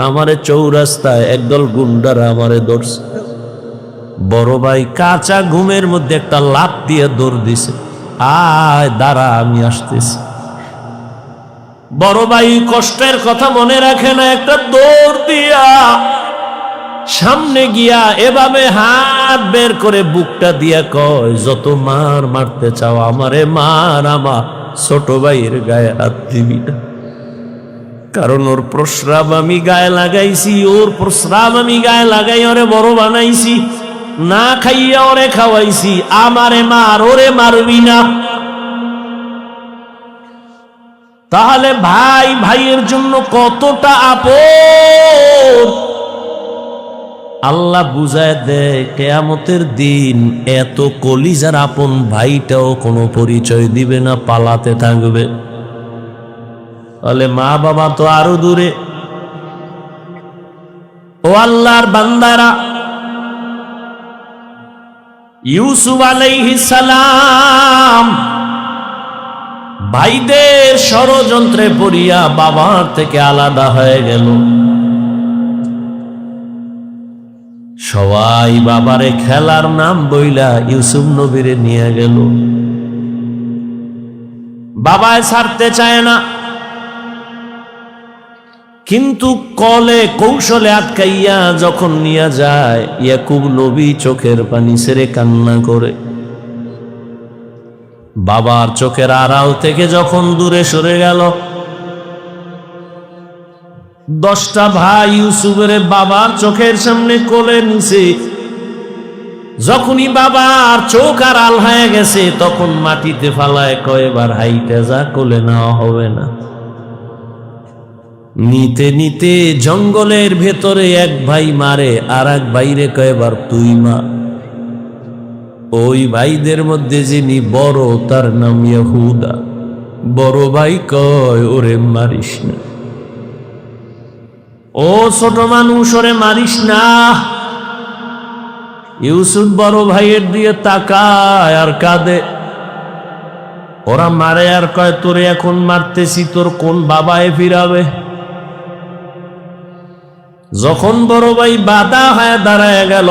আমারে চৌরাস্তায় একদল গুন্ডারা আমারে ধরছে। বড় ভাই কাঁচা ঘুমের মধ্যে একটা লাফ দিয়ে দৌড় দিছে, আয় দাঁড়া আমি আসতেছি। বড় ভাই কষ্টের কথা মনে রাখে না, একটা দৌড় দিয়া সামনে গিয়া এভাবে হাত বের করে বুকটা দিয়া কয়, যত মার মারতে চাও আমারে মার, আমার ছোট ভাইয়ের গায়ে হাত দিবি না। কারণ ওর প্রস্রাব আমি গায়ে লাগাইছি, ওর প্রস্রাব আমি গায়ে লাগাই ওরে বড় বানাইছি, না খাইয়া ওরে খাওয়াইছি, আমারে মার, ওরে মারবি না। তাহলে ভাই ভাইয়ের জন্য কতটা আপন আল্লাহ বুঝায় দেয়। কিয়ামতের দিন এত কলিজার আপন ভাইটাও কোনো পরিচয় দিবে না, পালাতে থাকবে। তাহলে মা বাবা তো আরো দূরে। ও আল্লাহর বান্দারা, ইউসুফ আলাইহিস সালাম ভাইদের ষড়যন্ত্রে পড়িয়া বাবার থেকে আলাদা হয়ে গেল। সবাই বাবারে খেলার নাম বইলা ইউসুফ নবীরে নিয়ে গেল। বাবায় ছাড়তে চায় না, কিন্তু কলে কৌশলে আটকাইয়া যখন নিয়ে যায়, ইয়াকুব নবী চোখের পানি ছেড়ে কান্না করে। বাবার চোখের আড়াল থেকে যখন দূরে সরে গেল, 10টা ভাই ইউসুফের বাবার চোখের সামনে কোলে নিছে। যখনই বাবার চোখ আড়াল হয়ে গেছে, তখন মাটিতে ফালায় কয়, এবার হাইটা যা, কোলে নেওয়া হবে না। নিতে নিতে জঙ্গলের ভেতরে এক ভাই মারে, আর এক ভাইরে কয়, এবার তুই মা। ওই ভাইদের মধ্যে যিনি বড় তার নাম ইহুদা। বড় ভাই কয়, ওরে মারিস না। ও ছোট মানুষ, ওরে মারিস না। ইউসুফ বড় ভাইয়ের দিয়ে তাকায় আর কাঁদে। ওরা মারে আর কয়, তোরে এখন মারতেছি, তোর কোন বাবায় ফিরাবে? যখন বড় ভাই বাধা হয়ে দাঁড়ায় গেল,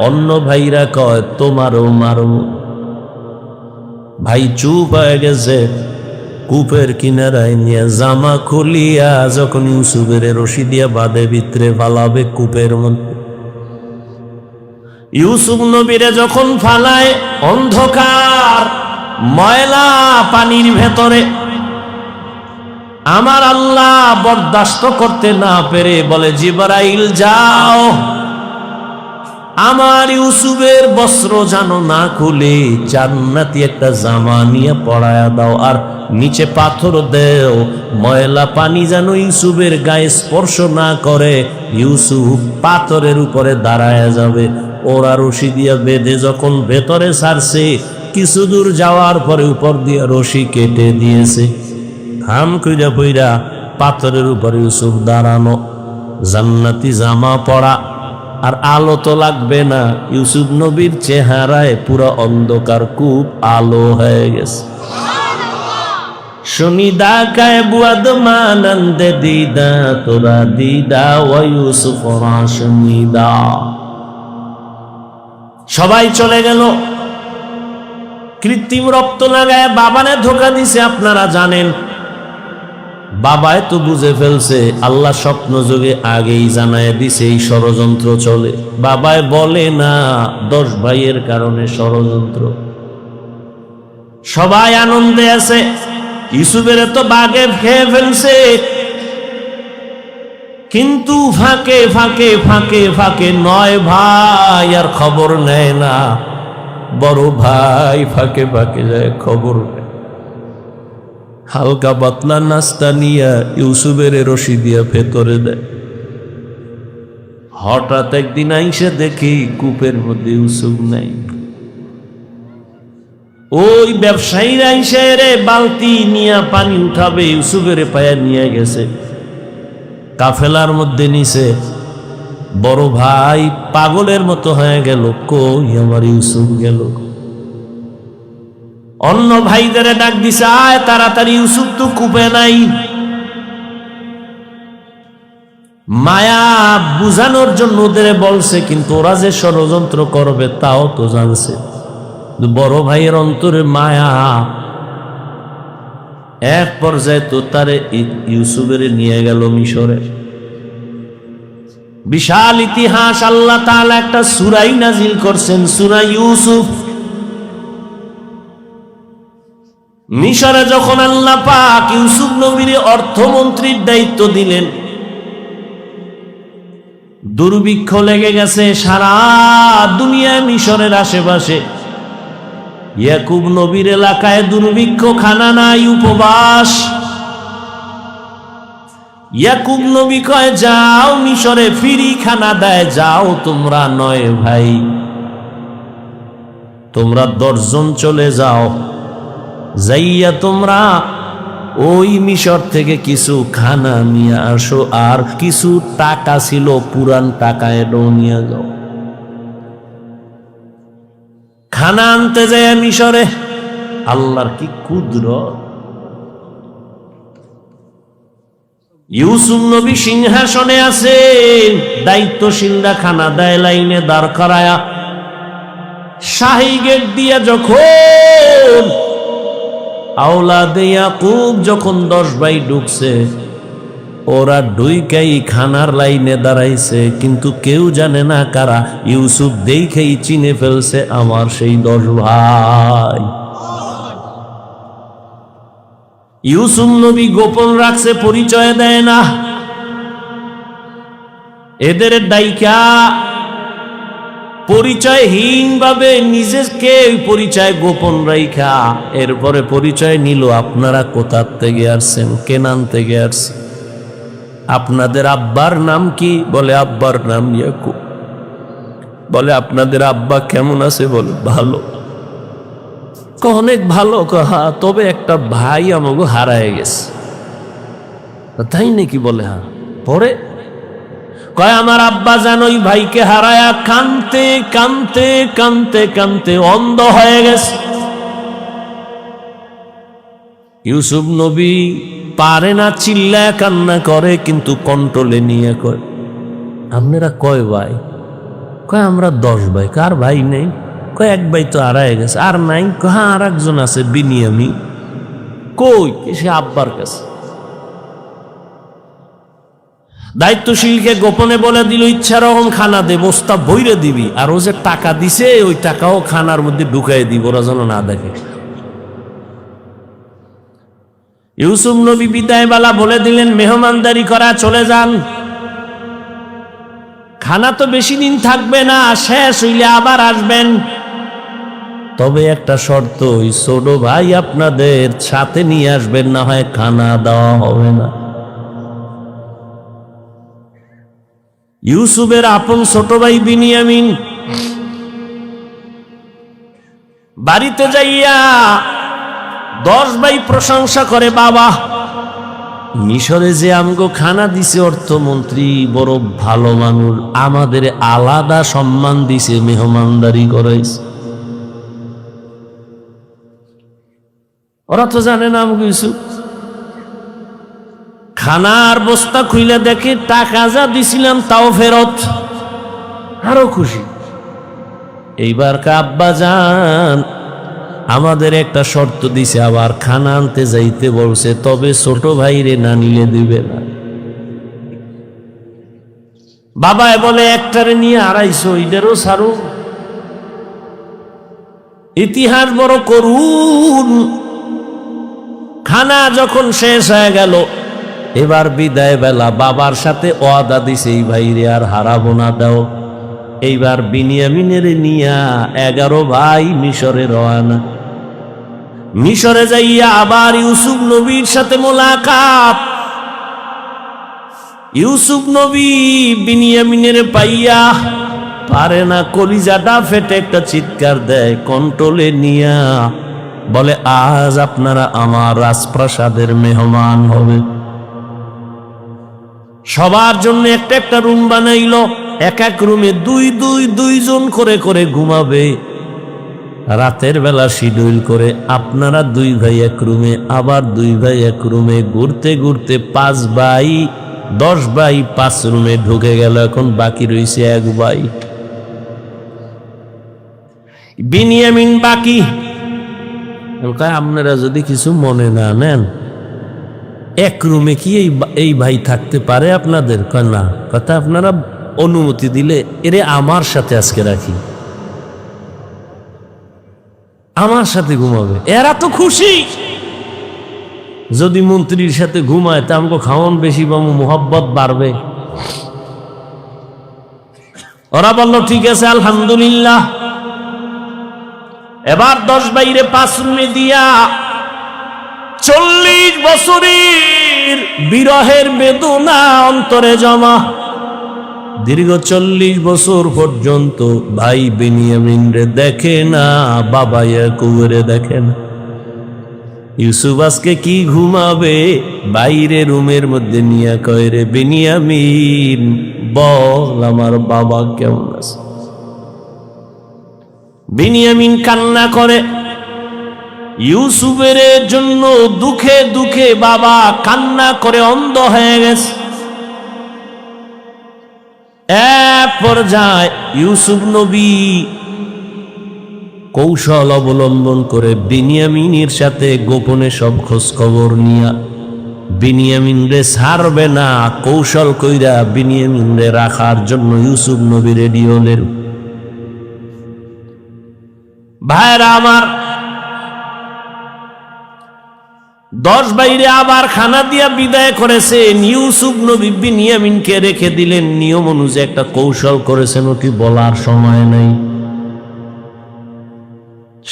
অন্য ভাইরা কয় তোমারও মারব। ভাই চুপ হয়ে গেছে। কূপের কিনারায় নিয়ে জামা খুলিয়া যখন ইউসুফের রশি দিয়া বাঁধে ভিতরে ফালাবে কূপের মধ্যে, ইউসুফ নবীরে যখন ফালায় অন্ধকার ময়লা পানির ভেতরে, আমার আল্লাহ বরদাস্ত করতে না পেরে বলে, জিবরাইল যাও, আমার ইউসুফের বস্ত্র যেন না খুলে জান্নাতি একটা জামা নিয়ে পরায়া দাও, আর নিচে পাথর দেও, ময়লা পানি যেন ইউসুফের গায়ে স্পর্শ না করে। ইউসুফ পাথরের উপরে দাঁড়ায়া যাবে। ওরা রশি দিয়া বেঁধে যখন ভেতরে ছাড়ছে, কিছু দূর যাওয়ার পরে উপর দিয়ে রশি কেটে দিয়েছে। থাম কইরা পইরা পাথরের উপরে ইউসুফ দাঁড়ানো, জান্নাতি জামা পরা, আর আলো তো লাগবে না। ইউসুফ নবীর চেহারায় পুরো অন্ধকার, কূপ আলো হয়ে গেছে। শুনিদা কায় বুয়াদ মানন্দে দিদা তোরা দিদা ও ইউসুফ শুনিদা। সবাই চলে গেল। কৃত্রিম রক্ত লাগায় বাবানে ধোকা দিছে, আপনারা জানেন। বাবায় তো বুঝে ফেলছে, আল্লাহ স্বপ্ন যোগে আগেই জানায় দিছে এই ষড়যন্ত্র চলে। বাবায় বলে না 10 ভাইয়ের কারণে ষড়যন্ত্র। সবাই আনন্দে আছে। ইউসুফের তো বাগে খেয়ে ফেলছে, কিন্তু ফাঁকে ফাঁকে ফাঁকে ফাঁকে 9 ভাই আর খবর নেয় না। বড় ভাই ফাঁকে ফাঁকে যায়, খবর নেয়। হালকা পাতলা নাস্তা নিয়া ইউসুফের রশি দিয়া ভেতরে দেয়। হঠাৎ একদিন আইসে দেখি কূপের মধ্যে ইউসুফ নাই। ওই ব্যবসায়ীরা আইসে রে বালতি নিয়া পানি উঠাবে, ইউসুফের পায়া নিয়ে গেছে, কাফেলার মধ্যে নিছে। বড় ভাই পাগলের মতো হয়ে গেল, কই আমার ইউসুফ গেল? অন্য ভাইদের ডাক দিছে, আয় তাড়াতাড়ি, ইউসুফ তো কূপে নাই। মায়া বুঝানোর জন্য ওদের বলছে, কিন্তু ওরা যে ষড়যন্ত্র করবে তাও তো জানছে। বড় ভাইয়ের অন্তরে মায়া। এক পর্যায়ে তো তারে ইউসুফের নিয়ে গেল মিশরে। বিশাল ইতিহাস। আল্লাহ তাআলা একটা সূরা নাজিল করছেন, সূরা ইউসুফ। মিশরে যখন আল্লাহ পাক ইউসুফ নবীর অর্থমন্ত্রীর দায়িত্ব দিলেন, দুর্ভিক্ষ লেগে গেছে সারা দুনিয়ায়, মিশরের আশেপাশে। ইয়াকুব নবীর এলাকায় দুর্ভিক্ষ, খানা নাই, উপবাস। ইয়াকুব নবী কয়, যাও মিশরে ফিরি খানা দেয়, যাও তোমরা 9 ভাই, তোমরা 10 জন চলে যাও, যাইয়া তোমরা ওই মিশর থেকে কিছু খানা নিয়ে আসো, আর কিছু টাকা ছিল পুরান টাকা, এটাও নিয়ে যাও। খানা আনতে যায় মিশরে। আল্লাহর কি কুদরত! ইউসুফ নবী সিংহাসনে আছেন, দায়িত্বশীলরা খানা দেয় লাইনে দাঁড় করায়া। শাহী গেট দিয়া যখন আওলাদে ইয়াকুব যখন 10 ভাই ঢুকছে, ওরা ঢুইকাই খানার লাইনে দাঁড়াইছে, কিন্তু কেউ জানে না কারা। ইউসুফ দেখেই চিনে ফেলছে আমার সেই 10 ভাই। ইউসুফ নবী গোপন রাখছে, পরিচয় দেয় না। এদের ডাইকা পরিচয়হীন ভাবে নিজেকে পরিচয় গোপন রাইখা এরপরে পরিচয় নিল, আপনারা কোথা থেকে আসছেন? কেনান থেকে আসছেন। আপনাদের আব্বার নাম কি? বলে আব্বার নাম ইয়াকুব। বলে আপনাদের আব্বা কেমন আছে? বলে ভালো। অনেক ভালো। হ্যাঁ, তবে একটা ভাই আমাকে হারায় গেছে। তাই নাকি? বলে হ্যাঁ। পরে কয় আমার আব্বা যেন ওই ভাইকে হারায়া কানতে কানতে কানতে কানতে অন্ধ হয়ে গেছে। ইউসুফ নবী পারে না, চিল্লায় কান্না করে, কিন্তু কন্ট্রোলে নিয়ে কয় আপনারা কয় ভাই? কয় আমরা 10 ভাই। কার ভাই নেই? কয় এক ভাই তো হারায় গেছে। আর নাই? হ্যাঁ আর একজন আছে, বিনিয়ামিন। কই? সে আব্বার কাছে। দায়িত্বশীলকে গোপনে বলে দিল ইচ্ছা রকম খানা দে, বস্তা বইরে দিবি, আর ও যে টাকা দিছে ওই টাকাও খানার মধ্যে ঢুকাই দিব, ওরা যেন না দেখে। ইউসুফ নবী বিদায় বেলা বলে দিলেন মেহমানদারি করা চলে যান, খানা তো বেশি দিন থাকবে না, শেষ হইলে আবার আসবেন। তবে একটা শর্ত, ওই ছোট ভাই আপনাদের সাথে নিয়ে আসবেন, না হয় খানা দেওয়া হবে না। ইউসুফের আপন ছোট ভাই বিনিয়ামিন বাড়িতে যাইয়া 10 ভাই প্রশংসা করে, বাবা মিশরে যে আমগো খানা দিছে অর্থমন্ত্রী বড় ভালো মানুষ, আমাদের আলাদা সম্মান দিছে, মেহমানদারি করাইছে। ওরা তো জানে না আমগো ইউসুফ। খানার বস্তা খুইলে দেখে টাকা যা দিছিলাম তাও ফেরত, আরো খুশি। এইবার আব্বা যান আমাদের একটা শর্ত দিছে, আবার খানা আনতে যাইতে বলছে, তবে ছোট ভাইরে না নিলে দিবে না। বাবায় বলে একটারে নিয়ে 250, এটারও সারু। ইতিহাস বড় করুন। খানা যখন শেষ হয়ে গেল, এবার বিদায় বেলা বাবার সাথে ওয়াদা দিছে এই ভাইরে আর হারাবো না দাও। এইবার বিনিয়ামিনের নিয়া 11 ভাই মিশরে রওনা। মিশরে যাইয়া আবার ইউসুফ নবীর সাথে মোলাকাত। ইউসুফ নবী বিনিয়ামিনের পাইয়া পারে না, কলিজাটা ফেটে একটা চিৎকার দেয়, কন্ট্রোলে নিয়া বলে আজ আপনারা আমার রাজপ্রাসাদের মেহমান হবে। সবার জন্য একটা একটা রুম বানাইল, এক এক রুমে 2 জন করে করে ঘুমাবে। রাতের বেলা শিডিউল করে আপনারা 2 ভাই এক রুমে, আবার 2 ভাই এক রুমে, ঘুরতে ঘুরতে 5 ভাই 10 ভাই 5 রুমে ঢুকে গেল। এখন বাকি রয়েছে 1 ভাই বিনিয়ামিন বাকি। আপনারা যদি কিছু মনে না নেন, এক রুমে কি এই ভাই থাকতে পারে আপনাদের? না, কথা আপনারা অনুমতি দিলে এরে আমার সাথে আজকে রাখি, আমার সাথে ঘুমাবে। এরা তো খুশি, যদি মন্ত্রীর সাথে ঘুমায় তা আমাকে খাওয়ান বেশি পাবো, মোহব্বত বাড়বে। ওরা বলল ঠিক আছে আলহামদুলিল্লাহ। এবার 10 বাইরে 5 রুমে দিয়া 40 বছরের বিরহের বেদনা অন্তরে জমা। দীর্ঘ 40 বছর পর্যন্ত ভাই বিনিয়ামিন রে দেখে না, বাবা ইয়াকুবরে দেখে না। ইউসুফ আজকে কি ঘুমাবে? বাইরে রুমের মধ্যে নিয়ে কয়, রে বিনিয়ামিন বল আমার বাবা কেমন আছে? বিনিয়ামিন কান্না করে। ইউসুফের জন্য দুঃখে দুঃখে বাবা কান্না করে অন্ধ হয়ে গেছে। এক পর্যায়ে ইউসুফ নবী কৌশল অবলম্বন করে বিনিয়ামিনের সাথে গোপনে সব খোঁজ খবর নিয়া বিনিয়ামিন রে ছাড়বে না, কৌশল কইরা বিনিয়ামিন রে রাখার জন্য ইউসুফ নবী রেডি হলেন। ভাইরা আমার, 10 বাইরে আবার খানা দিয়া বিদায় করেছেন। ইউসুফ নবী বিনিয়ামিনকে রেখে দিলেন। নিয়ম অনুযায়ী একটা কৌশল করেছেন, ওটি বলার সময় নাই।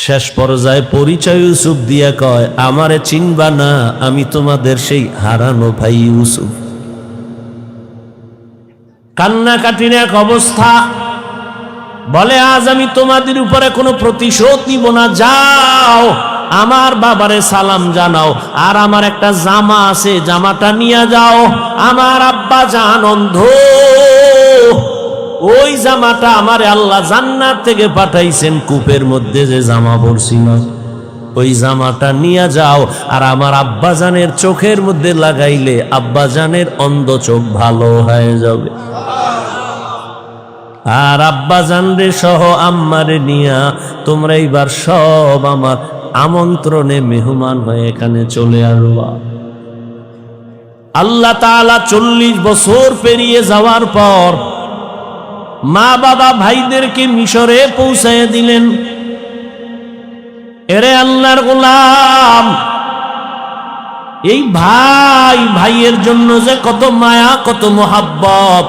শেষ পর্যায়ে পরিচয় ইউসুফ দিয়া কয়, আমারে চিনবা না, আমি তোমাদের সেই হারানো ভাই ইউসুফ। কান্নাকাটির এক অবস্থা। বলে আজ আমি তোমাদের উপরে কোনো প্রতিশোধ নিব না, যাও আমার বাবারে সালাম জানাও, আর আমার একটা জামা আছে জামাটা নিয়ে যাও। আমার আব্বা জান অন্ধ, ওই জামাটা আমারে আল্লাহ জান্নাত থেকে পাঠাইছেন, কূপের মধ্যে যে জামা পরছিল ওই জামাটা নিয়ে যাও, আর আমার আব্বাজানের চোখের মধ্যে লাগাইলে আব্বাজানের অন্ধ চোখ ভালো হয়ে যাবে। আর আব্বাজান রে সহ আম্মারে নিয়া তোমরা এইবার সব আমার আমন্ত্রণে মেহমান হয়ে এখানে চলে আসবা। আল্লাহ তাআলা 40 বছর পেরিয়ে যাওয়ার পর মা বাবা ভাইদেরকে মিশরে পৌঁছায় দিলেন। এরে আল্লাহর গোলাম, এই ভাই ভাইয়ের জন্য যে কত মায়া কত মোহাব্বত,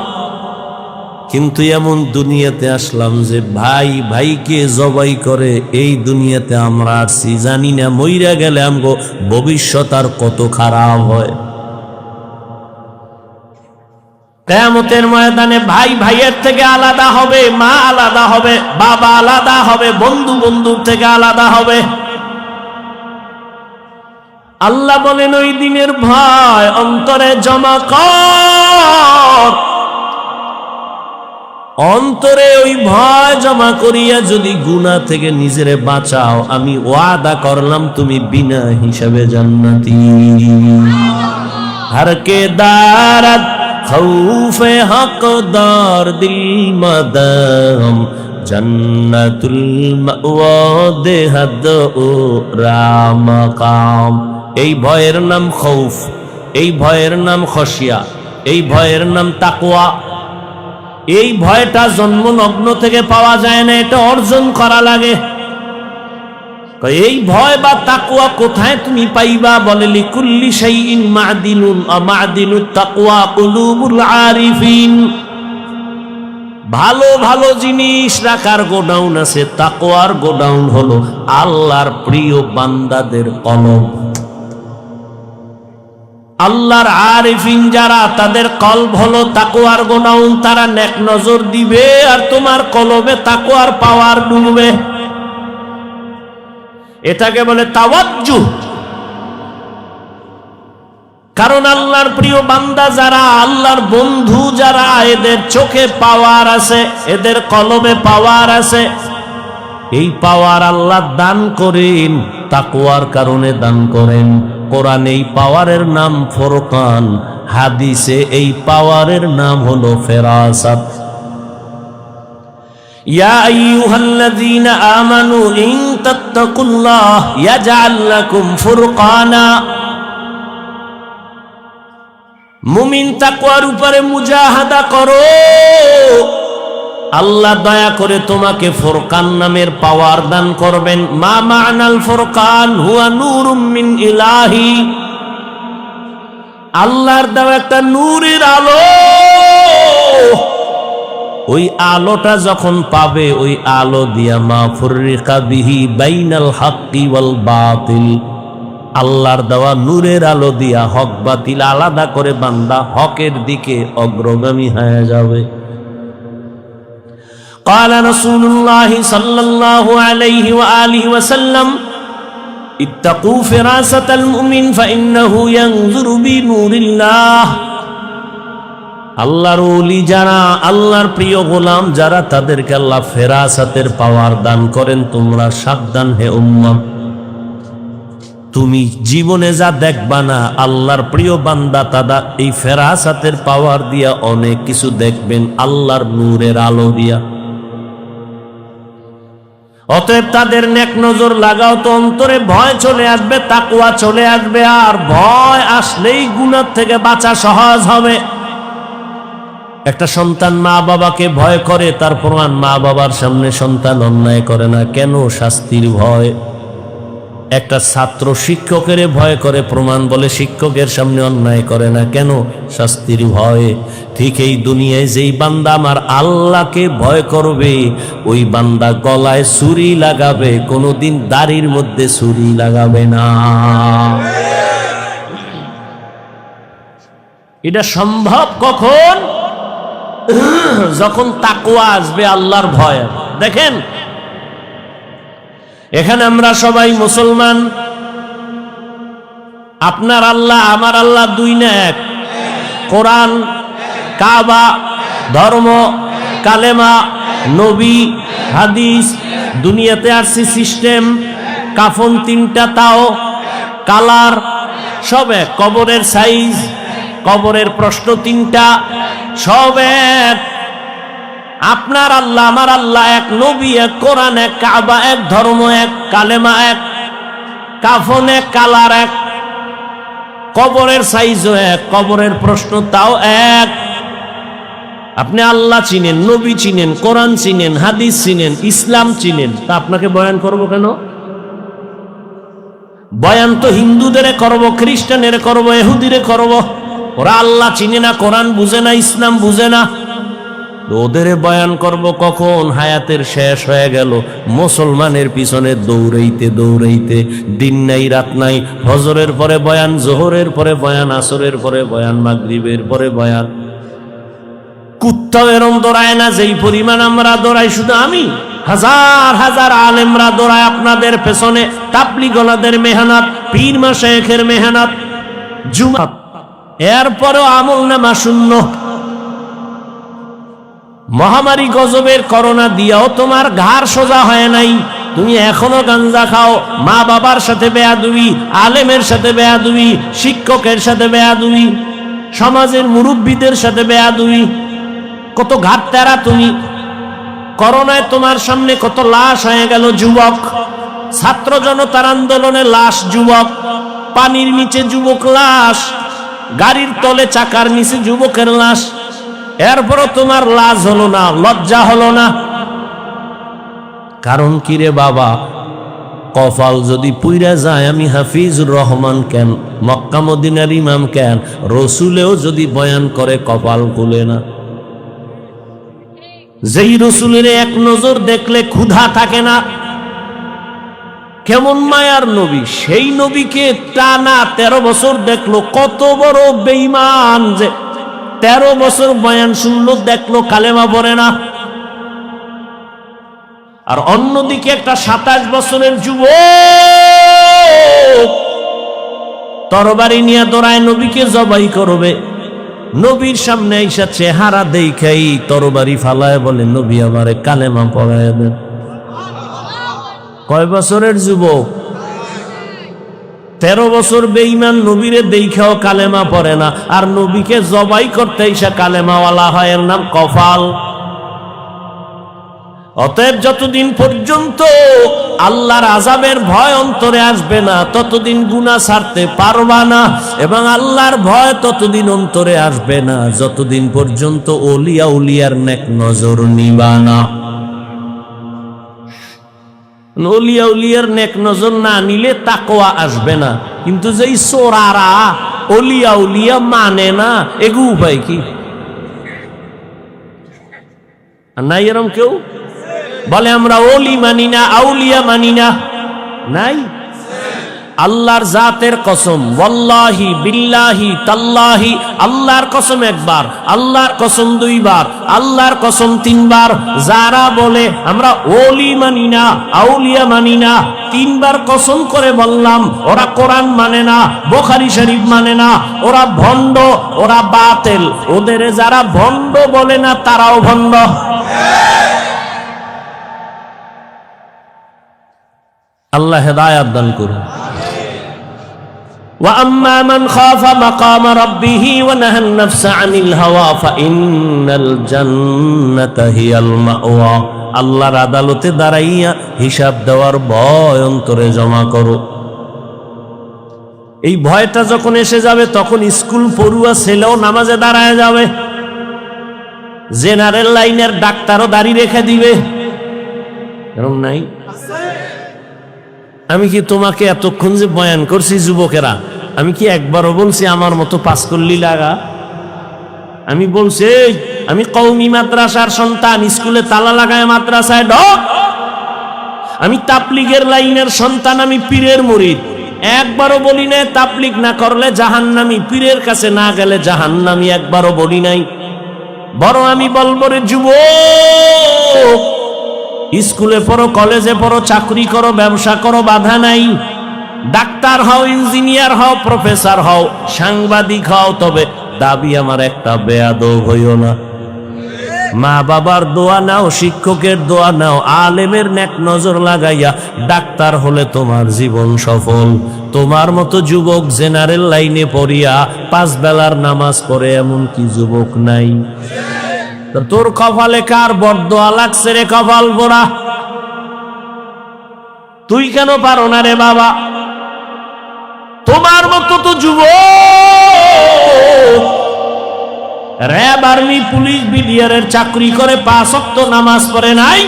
কিন্তু এমন দুনিয়াতে আসলাম যে ভাই ভাইকে জবাই করে এই দুনিয়াতে আমরা আসছি, জানি না মইরা গেলে আমগো ভবিষ্যৎ আর কত খারাপ হয়। কিয়ামতের ময়দানে ভাই ভাইয়ের থেকে আলাদা হবে, মা আলাদা হবে, বাবা আলাদা হবে, বন্ধু বন্ধুর থেকে আলাদা হবে। আল্লাহ বলেন ওই দিনের ভয় অন্তরে জমা কর, অন্তরে ওই ভয় জমা করিয়া যদি গুনাহ থেকে নিজেরে বাঁচাও, আমি ওয়াদা করলাম তুমি বিনা হিসাবে জান্নাতি। हर के दारत खौफे हकदार दिल मदम जन्नतुल मअवा देहद ও রামাকাম। এই ভয়ের নাম খৌফ, এই ভয়ের নাম খশিয়া, এই ভয়ের নাম তাকওয়া। এই ভয়টা জন্মলগ্ন থেকে পাওয়া যায় না, এটা অর্জন করা লাগে। এই ভয় বা তাকওয়া কোথায় তুমি পাইবা? বলে লিকুল্লি শাইইন মা'দিনুন মা'দিনুত তাকওয়া কুলুবুল আরিফিন। ভালো ভালো জিনিস রাখার গোডাউন আছে, তাকওয়ার গোডাউন হলো আল্লাহর প্রিয় বান্দাদের কলব। আল্লাহর আরিফিন যারা, তাদের কলব হলো তাকওয়ার গোডাউন। তারা নেক নজর দিবে আর তোমার কলবে তাকওয়ার পাওয়ার ডুববে। এটাকে বলে তাওয়াজ্জুহ। কারণ আল্লাহর প্রিয় বান্দা যারা, আল্লাহর বন্ধু যারা, এদের চোখে পাওয়ার আছে, এদের কলবে পাওয়ার আছে। এই পাওয়ার আল্লাহ দান করেন, তাকওয়ার কারণে দান করেন। কোরআনে এই পাওয়ারের নাম ফুরকান, হাদিসে এই পাওয়ারের নাম হলো ফেরাসাত। ইয়া আইয়ুহাল্লাযীনা আমানু ইন তাত্তাকুল্লাহ ইয়াজআল লাকুম ফুরকানা। মুমিন তাকওয়ার উপরে মুজাহাদা করো, আল্লাহ দয়া করে তোমাকে ফুরকান নামের পাওয়ার দান করবেন। মা মা'নাল ফুরকান হুয়া নূরুম মিন ইলাহি। আল্লাহর দেওয়া একটা নূরের আলো, ওই আলোটা যখন পাবে, ওই আলো দিয়া মা ফুররিকা বিহি বাইনাল হাক্কি ওয়াল বাতিল। আল্লাহর দেওয়া নূরের আলো দিয়া হক বাতিল আলাদা করে বান্দা হকের দিকে অগ্রগামী হয়ে যাবে। قال رسول الله صلى الله عليه وآله وسلم اتقوا فراسة المؤمن فإنه ينظر بنور الله। আল্লাহর ওলি যারা, আল্লাহর প্রিয় গোলাম যারা, তাদেরকে আল্লাহ ফেরাসাতের পাওয়ার দান করেন। তোমরা সাবধান হে উম্মাহ, তুমি জীবনে যা দেখবা না, আল্লাহর প্রিয় বান্দা তারা এই ফেরাসাতের পাওয়ার দিয়া অনেক কিছু দেখবেন, আল্লাহর নূরের আলো দিয়া। অতএব তাদের নেক নজর লাগাও, তো অন্তরে ভয় চলে আসবে, তাকওয়া চলে আসবে। আর ভয় আসলেই গুনাহ থেকে বাঁচা সহজ হবে। একটা সন্তান মা বাবাকে ভয় করে, তার প্রমাণ মা বাবার সামনে সন্তান অন্যায় করে না। কেন? শাস্তির ভয়। একটা ছাত্র শিক্ষকের ভয় করে, প্রমাণ বলে শিক্ষকের সামনে অন্যায় করে না। কেন? শাস্তির ভয়। ঠিক এই দুনিয়ায় যেই বান্দা আমার আল্লাহকে ভয় করবে, ওই বান্দা গলায় ছুরি লাগাবে, কোনোদিন দাড়ির মধ্যে ছুরি লাগাবে না। এটা সম্ভব কখন? যখন তাকওয়া আসবে, আল্লাহর ভয়। দেখেন, এখানে আমরা সবাই মুসলমান। আপনার আল্লাহ আমার আল্লাহ দুই না এক। কোরআন, কাবা, ধর্ম, কালেমা, নবী, হাদিস, দুনিয়াতে আসছে সিস্টেম, কাফন 3টা, তাও কালার, সব এক, কবরের সাইজ, কবরের প্রশ্ন 3টা, সব এক। আপনার আল্লাহ আমার আল্লাহ এক, নবী এক, কোরআন এক, কাবা এক, ধর্ম এক, কালেমা এক, কাফন এক, কালার এক, কবরের সাইজও এক, কবরের প্রশ্ন তাও এক। আপনি আল্লাহ চিনেন, নবী চিনেন, কোরআন চিনেন, হাদিস চিনেন, ইসলাম চিনেন, তা আপনাকে বয়ান করব কেন? বয়ান তো হিন্দুদের করব, খ্রিস্টানের করব, ইহুদিরে করব। ওরা আল্লাহ চিনে না, কোরআন বুঝে না, ইসলাম বুঝে না, ওদের বয়ান করব কখন? হায়াতের শেষ হয়ে গেল, মুসলমানের পিছনে দৌড়াইতে দৌড়াইতে, দিন নাই রাত নাই, ফজরের পরে বয়ান, জোহরের পরে বয়ান, আসরের পরে বয়ান, মাগরিবের পরে বয়ান। কুত্তাও এরম দৌড়ায় না যেই পরিমাণ আমরা দৌড়াই। শুধু আমি, হাজার হাজার আলেমরা দৌড়ায় আপনাদের পেছনে, তাবলীগওয়ালাদের মেহনত, পীর মাশায়েখের মেহনত, জুমা, এরপরেও আমল নামা শূন্য। মহামারী গজবের করোনা দিয়াও তোমার ঘাড় সোজা হয় নাই, তুমি এখনো গাঞ্জা খাও, মা বাবার সাথে বেয়াদবি, আলেমের সাথে বেয়াদবি, শিক্ষকের সাথে বেয়াদবি, সমাজের মুরব্বীদের সাথে বেয়াদবি, কত ঘাট তেরা তুমি। করোনায় তোমার সামনে কত লাশ হয়ে গেল যুবক, ছাত্র জনতার আন্দোলনে লাশ যুবক, পানির নিচে যুবক লাশ, গাড়ির তলে চাকার নিচে যুবকের লাশ, এরপরও তোমার লাজ হলো না, লজ্জা হলো না। কারণ কি রে বাবা? কপাল যদি পুইরা যায়, আমি হাফিজুর রহমান কেন, মক্কা মদিনার ইমাম কেন, রসুলেও যদি বয়ান করে কপাল খুলে না। যেই রসুলের এক নজর দেখলে ক্ষুধা থাকে না, কেমন মায়ার নবী, সেই নবীকে টানা 13 বছর দেখলো, কত বড় বেঈমান যে 13 বছর বয়ান শুনলো, দেখলো কালেমা পড়ে না। আর অন্যদিকে একটা 27 বছরের যুবক তরবারি নিয়ে দৌড়ায়, নবীকে জবাই করবে, নবীর সামনে আইসা চেহারা দেখাই তরবারি ফালায় বলে, নবী আমারে কালেমা পড়ায় দেন। কয় বছরের যুবক? 13 বছর বেঈমান, নবীরে দেখাও কালেমা পড়ে না, আর নবীকে জবাই করতে আইসা কালেমাওয়ালা হয়, এর নাম কপাল। অতএব যতদিন পর্যন্ত আল্লাহর আযাবের ভয় অন্তরে আসবে না, ততদিন গুনাহ ছাড়তে পারবা না, এবং আল্লাহর ভয় ততদিন অন্তরে আসবে না যতদিন পর্যন্ত ওলিয়া উলিয়ার নেক নজর নিবা না। ওলিয়া উলিয়ার নেক নজর না নিলে তাকওয়া আসবে না। কিন্তু যেই চোরারা ওলিয়া উলিয়া মানে না, এগু উপায় কি? নাই এরম কেউ বলে আমরা ওলি মানি না, আউলিয়া মানি না? নাই। আল্লাহর জাতের কসম, ওয়াল্লাহি বিল্লাহি তাল্লাহি, আল্লাহর কসম একবার, আল্লাহর কসম 2 বার, আল্লাহর কসম 3 বার, যারা বলে আমরা ওলি মানি না, আউলিয়া মানি না, 3 বার কসম করে বললাম, ওরা কোরআন মানে না, বুখারী শরীফ মানে না, ওরা ভণ্ড, ওরা বাতিল। ওদের যারা ভণ্ড বলে না, তারাও ভণ্ড। আল্লাহ হেদায়েত দান করুন। وأما من خاف مقام ربه ونهى النفس عن الهوى فإن الجنة هي المأوى। আল্লাহর আদালতে দাঁড়াইয়া হিসাব দেওয়ার ভয় অন্তরে জমা করো। এই ভয়টা যখন এসে যাবে, তখন স্কুল পড়ুয়া ছেলেও নামাজে দাঁড়ায় যাবে, জেনারেল লাইনের ডাক্তারও দাড়ি রেখে দিবে। এরকম নাই? আমি কি তোমাকে এতক্ষণ যে বয়ান করছি যুবকেরা, আমি কি একবারও বলছি আমার মতো পাস করলি লাগা? আমি বলছি আমি কওমি মাদ্রাসার সন্তান, স্কুলে তালা লাগায় মাদ্রাসায় ঢোক। আমি তাবলীগের লাইনের সন্তান, আমি পীরের মুরিদ। একবারও বলি নাই তাবলীগ না করলে জাহান্নামী, পীরের কাছে না গেলে জাহান্নামী, একবারও বলি নাই। বরং আমি বলবো রে যুবক, স্কুলে পড়ো, কলেজে পড়ো, চাকরি করো, ব্যবসা করো, বাধা নাই। ডাক্তার হও, ইঞ্জিনিয়ার হও, প্রফেসর হও, সাংবাদিক হও, তবে দাবি আমার একটা, বেয়াদব হইও না। মা বাবার দোয়া নাও, শিক্ষকের দোয়া নাও, আলেমের নেক নজর লাগাইয়া ডাক্তার হলে তোমার জীবন সফল। তোমার মতো যুবক জেনারেল লাইনে পড়িয়া 5 বেলার নামাজ পড়ে এমন কি যুবক নাই? তোর কপালে কার বরদোয়া লাগছে রে কপাল পোড়া? তুই কেন পারো না রে বাবা? তোমার মতো তো যুবক র‍্যাব, আর্মি, পুলিশ, বিডিআরের চাকরি করে 5 ওয়াক্ত নামাজ পড়ে নাই।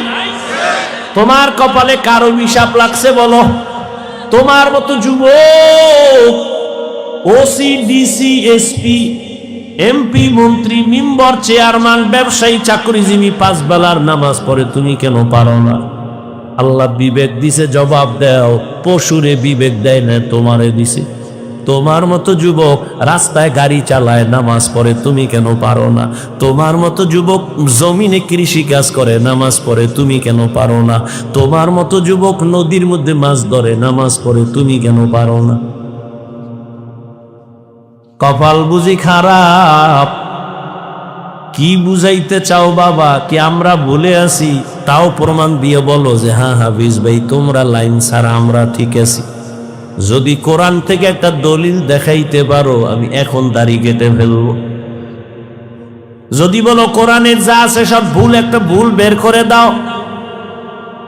তোমার কপালে কার অভিশাপ লাগছে বলো? তোমার মতো যুবক ওসি, ডিসি, এসপি, এমপি, মন্ত্রী, মেম্বার, চেয়ারম্যান, ব্যবসায়ী, চাকরিজীবী 5 বেলার নামাজ পড়ে, তুমি কেন পারো না? আল্লাহ বিবেক দিছে, জবাব দাও। পশুরে বিবেক দেয় না, তোমারে দিছে। তোমার মতো যুবক রাস্তায় গাড়ি চালায়, নামাজ পড়ে, তুমি কেন পারো না? তোমার মতো যুবক জমিনে কৃষি কাজ করে, নামাজ পড়ে, তুমি কেন পারো না? তোমার মতো যুবক নদীর মধ্যে মাছ ধরে, নামাজ পড়ে, তুমি কেন পারো না? কপাল বুঝি খারাপ? কি বুঝাইতে চাও বাবা? কি আমরা ভুলে আছি? তাও প্রমাণ দিয়ে বলো যে হ্যাঁ হাফিজ ভাই, তোমরা লাইন ছাড়া আমরা ঠিক আছি। যদি কোরআন থেকে একটা দলিল দেখাইতে পারো, আমি এখন দাড়ি কেটে ফেলবো। যদি বলো কোরআনের যা আছে সব ভুল, একটা ভুল বের করে দাও,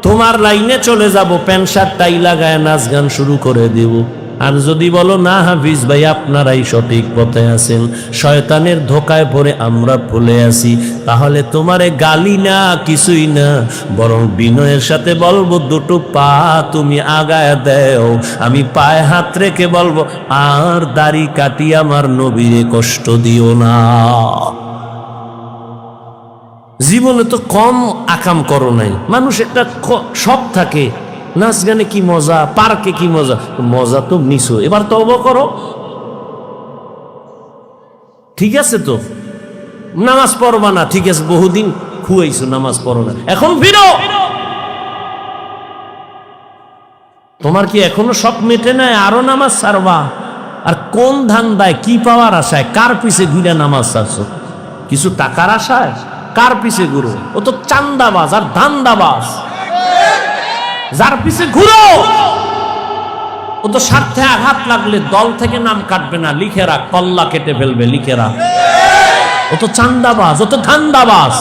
তোমার লাইনে চলে যাব, প্যান্ট শার্ট টাই লাগায় নাচ গান শুরু করে দেব। আর যদি বলো না হাফিজ ভাই আপনারাই সঠিক পথে আছেন, শয়তানের ধোকায় পড়ে আমরা ভুলে আছি, তাহলে তোমারে গালি না, কিছুই না, বরং বিনয়ের সাথে বলবো দুটো পা তুমি আগায় দেও। আমি পায়ে হাত রেখে বলবো, আর দাড়ি কাটি আমার নবীরে কষ্ট দিও না। জীবনে তো কম আকাম করো নাই। মানুষ একটা শখ থাকে, নাচ গানে কি মজা, পার্কে কি মজা, মজা তো নিছো, এবার তওবা করো। ঠিক আছে তো নামাজ পড়বা না, ঠিক আছে, বহুদিন খুয়াইছো, নামাজ পড়ো না, এখন ফিরো। তোমার কি এখনো শখ মেটে নাই? আরো নামাজ ছাড়বা? আর কোন ধান্দায়, কি পাওয়ার আশায়, কার পিছে ঘুরে নামাজ ছাড়ছো? কিছু টাকার আশায়? কার পিছে ঘুরো? ও তো চান্দাবাজ আর ধান্দাবাজ। যার পিছে ঘুরো ও তো স্বার্থে আঘাত লাগলে দল থেকে নাম কাটবে না, লিখে রাখ, কল্লা কেটে ফেলবে, লিখে রাখ। ও তো চান্দাবাজ, ও তো ধান্দাবাজ।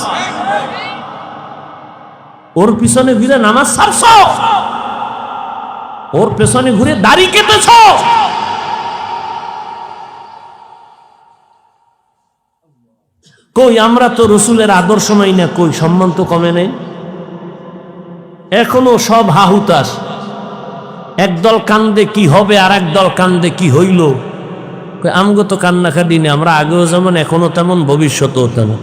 ওর পিছনে ঘুরে নামাজ ছাড়ছ, ওর পেছনে ঘুরে দাড়ি কেটেছ। কই আমরা তো রসুলের আদর্শ মাই না, কই সম্মান তো কমে নেই। এখনো সব হাহুতাস, একদল কান্দে কি হবে আর একদল কান্দে কি হইল। আমগো তো কান্নাকাটি নেই, আমরা আগেও যেমন এখনো তেমন, ভবিষ্যতেও তেমন।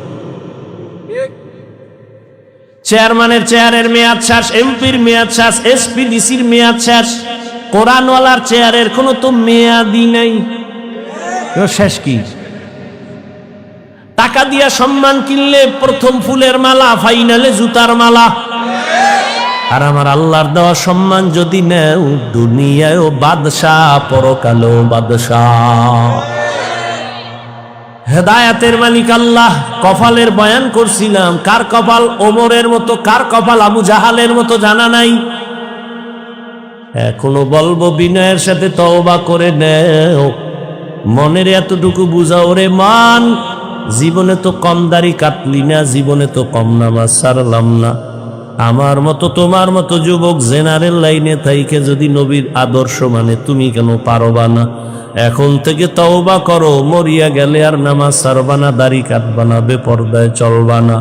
চেয়ারম্যানের চেয়ারের মেয়াদ শেষ, এমপির মেয়াদ শেষ, এসপি ডিসির মেয়াদ শেষ, কোরআনওয়ালার চেয়ারের কোনো তো মেয়াদই নেই। শেষ কি? টাকা দিয়া সম্মান কিনলে প্রথম ফুলের মালা, ফাইনালে জুতার মালা। আর আমার আল্লাহর দেওয়া সম্মান যদি নেও, দুনিয়ায়ও বাদশাহ, পরকালেও বাদশাহ। হেদায়াতের মালিক আল্লাহ। কপালের বয়ান করছিলাম, কার কপাল ওমরের মতো, কার কপাল আবু জাহালের মতো জানা নাই। এখনো বলবো বিনয়ের সাথে তওবা করে নেও, মনের এতটুকু বুঝাও রে মান, জীবনে তো কম দাড়ি কাটলি না, জীবনে তো কম নামাজ ছাড়লাম না। আমার মতো তোমার মতো যুবক জেনারেল লাইনে থাইকে যদি নবীর আদর্শ মানে, তুমি কেন পারবা না? এখন থেকে তওবা করো, মরিয়া গেলে আর নামাজ ছাড়বা না, দাড়ি কাটবা না, বেপরদায় চলবা না।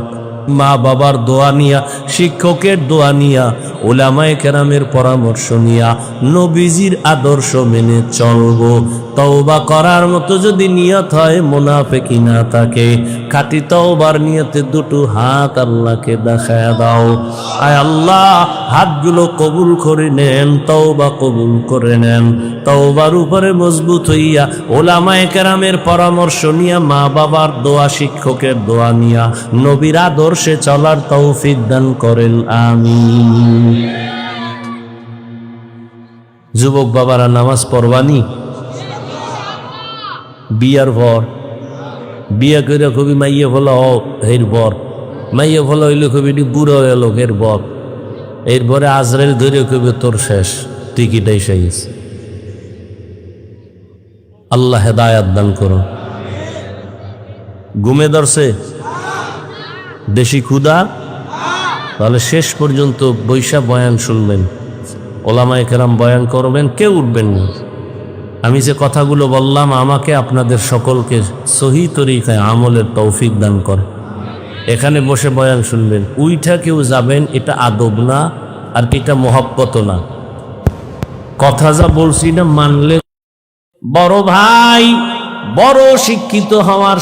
মা বাবার দোয়া নিয়া, শিক্ষকের দোয়া নিয়া, উলামায়ে কেরামের পরামর্শ নিয়া নবীজির আদর্শ মেনে চলবো। তওবা করার মতো যদি নিয়ত হয়, মুনাফিকি না থাকে, খাঁটি তওবার নিয়তে দুটো হাত আল্লাহকে দেখায়া দাও। আয় আল্লাহ, হাতগুলো কবুল করে নেন, তওবা কবুল করে নেন। তওবার উপরে মজবুত হইয়া, উলামায়ে কেরামের পরামর্শ নিয়া, মা বাবার দোয়া, শিক্ষকের দোয়া নিয়া নবীর আদর্শে চলার তৌফিক দান করেন, আমিন। যুবক বাবারা, নামাজ পড়বানি? বিয়ার পর বিয়া করে খুবই মাইয়ে হলো এর পর মাইয়া ফলা হইলে কবি বুড়ো হয়ে লোকের বক, এরপরে আজরাইল ধরে কবি তোর শেষ, টিকিট এসে গেছে। আল্লাহ হেদায়াত দান করো। ঘুমে ধরছে, দেশি ক্ষুধা, তাহলে শেষ পর্যন্ত বৈশা বয়ান শুনবেন, ওলামায়ে কেরাম বয়ান করবেন, কেউ উঠবেন না। আমি যে কথাগুলো বললাম, আমাকে আপনাদের সকলকে সহি তরিকায় আমলের তৌফিক দান করে। এখানে বসে বয়ান শুনবেন, উইঠা কেউ যাবেন, এটা আদব না, আর এটা মহব্বত না। কথা যা বলছি না মানলে, বড় ভাই বড় শিক্ষিত হওয়ার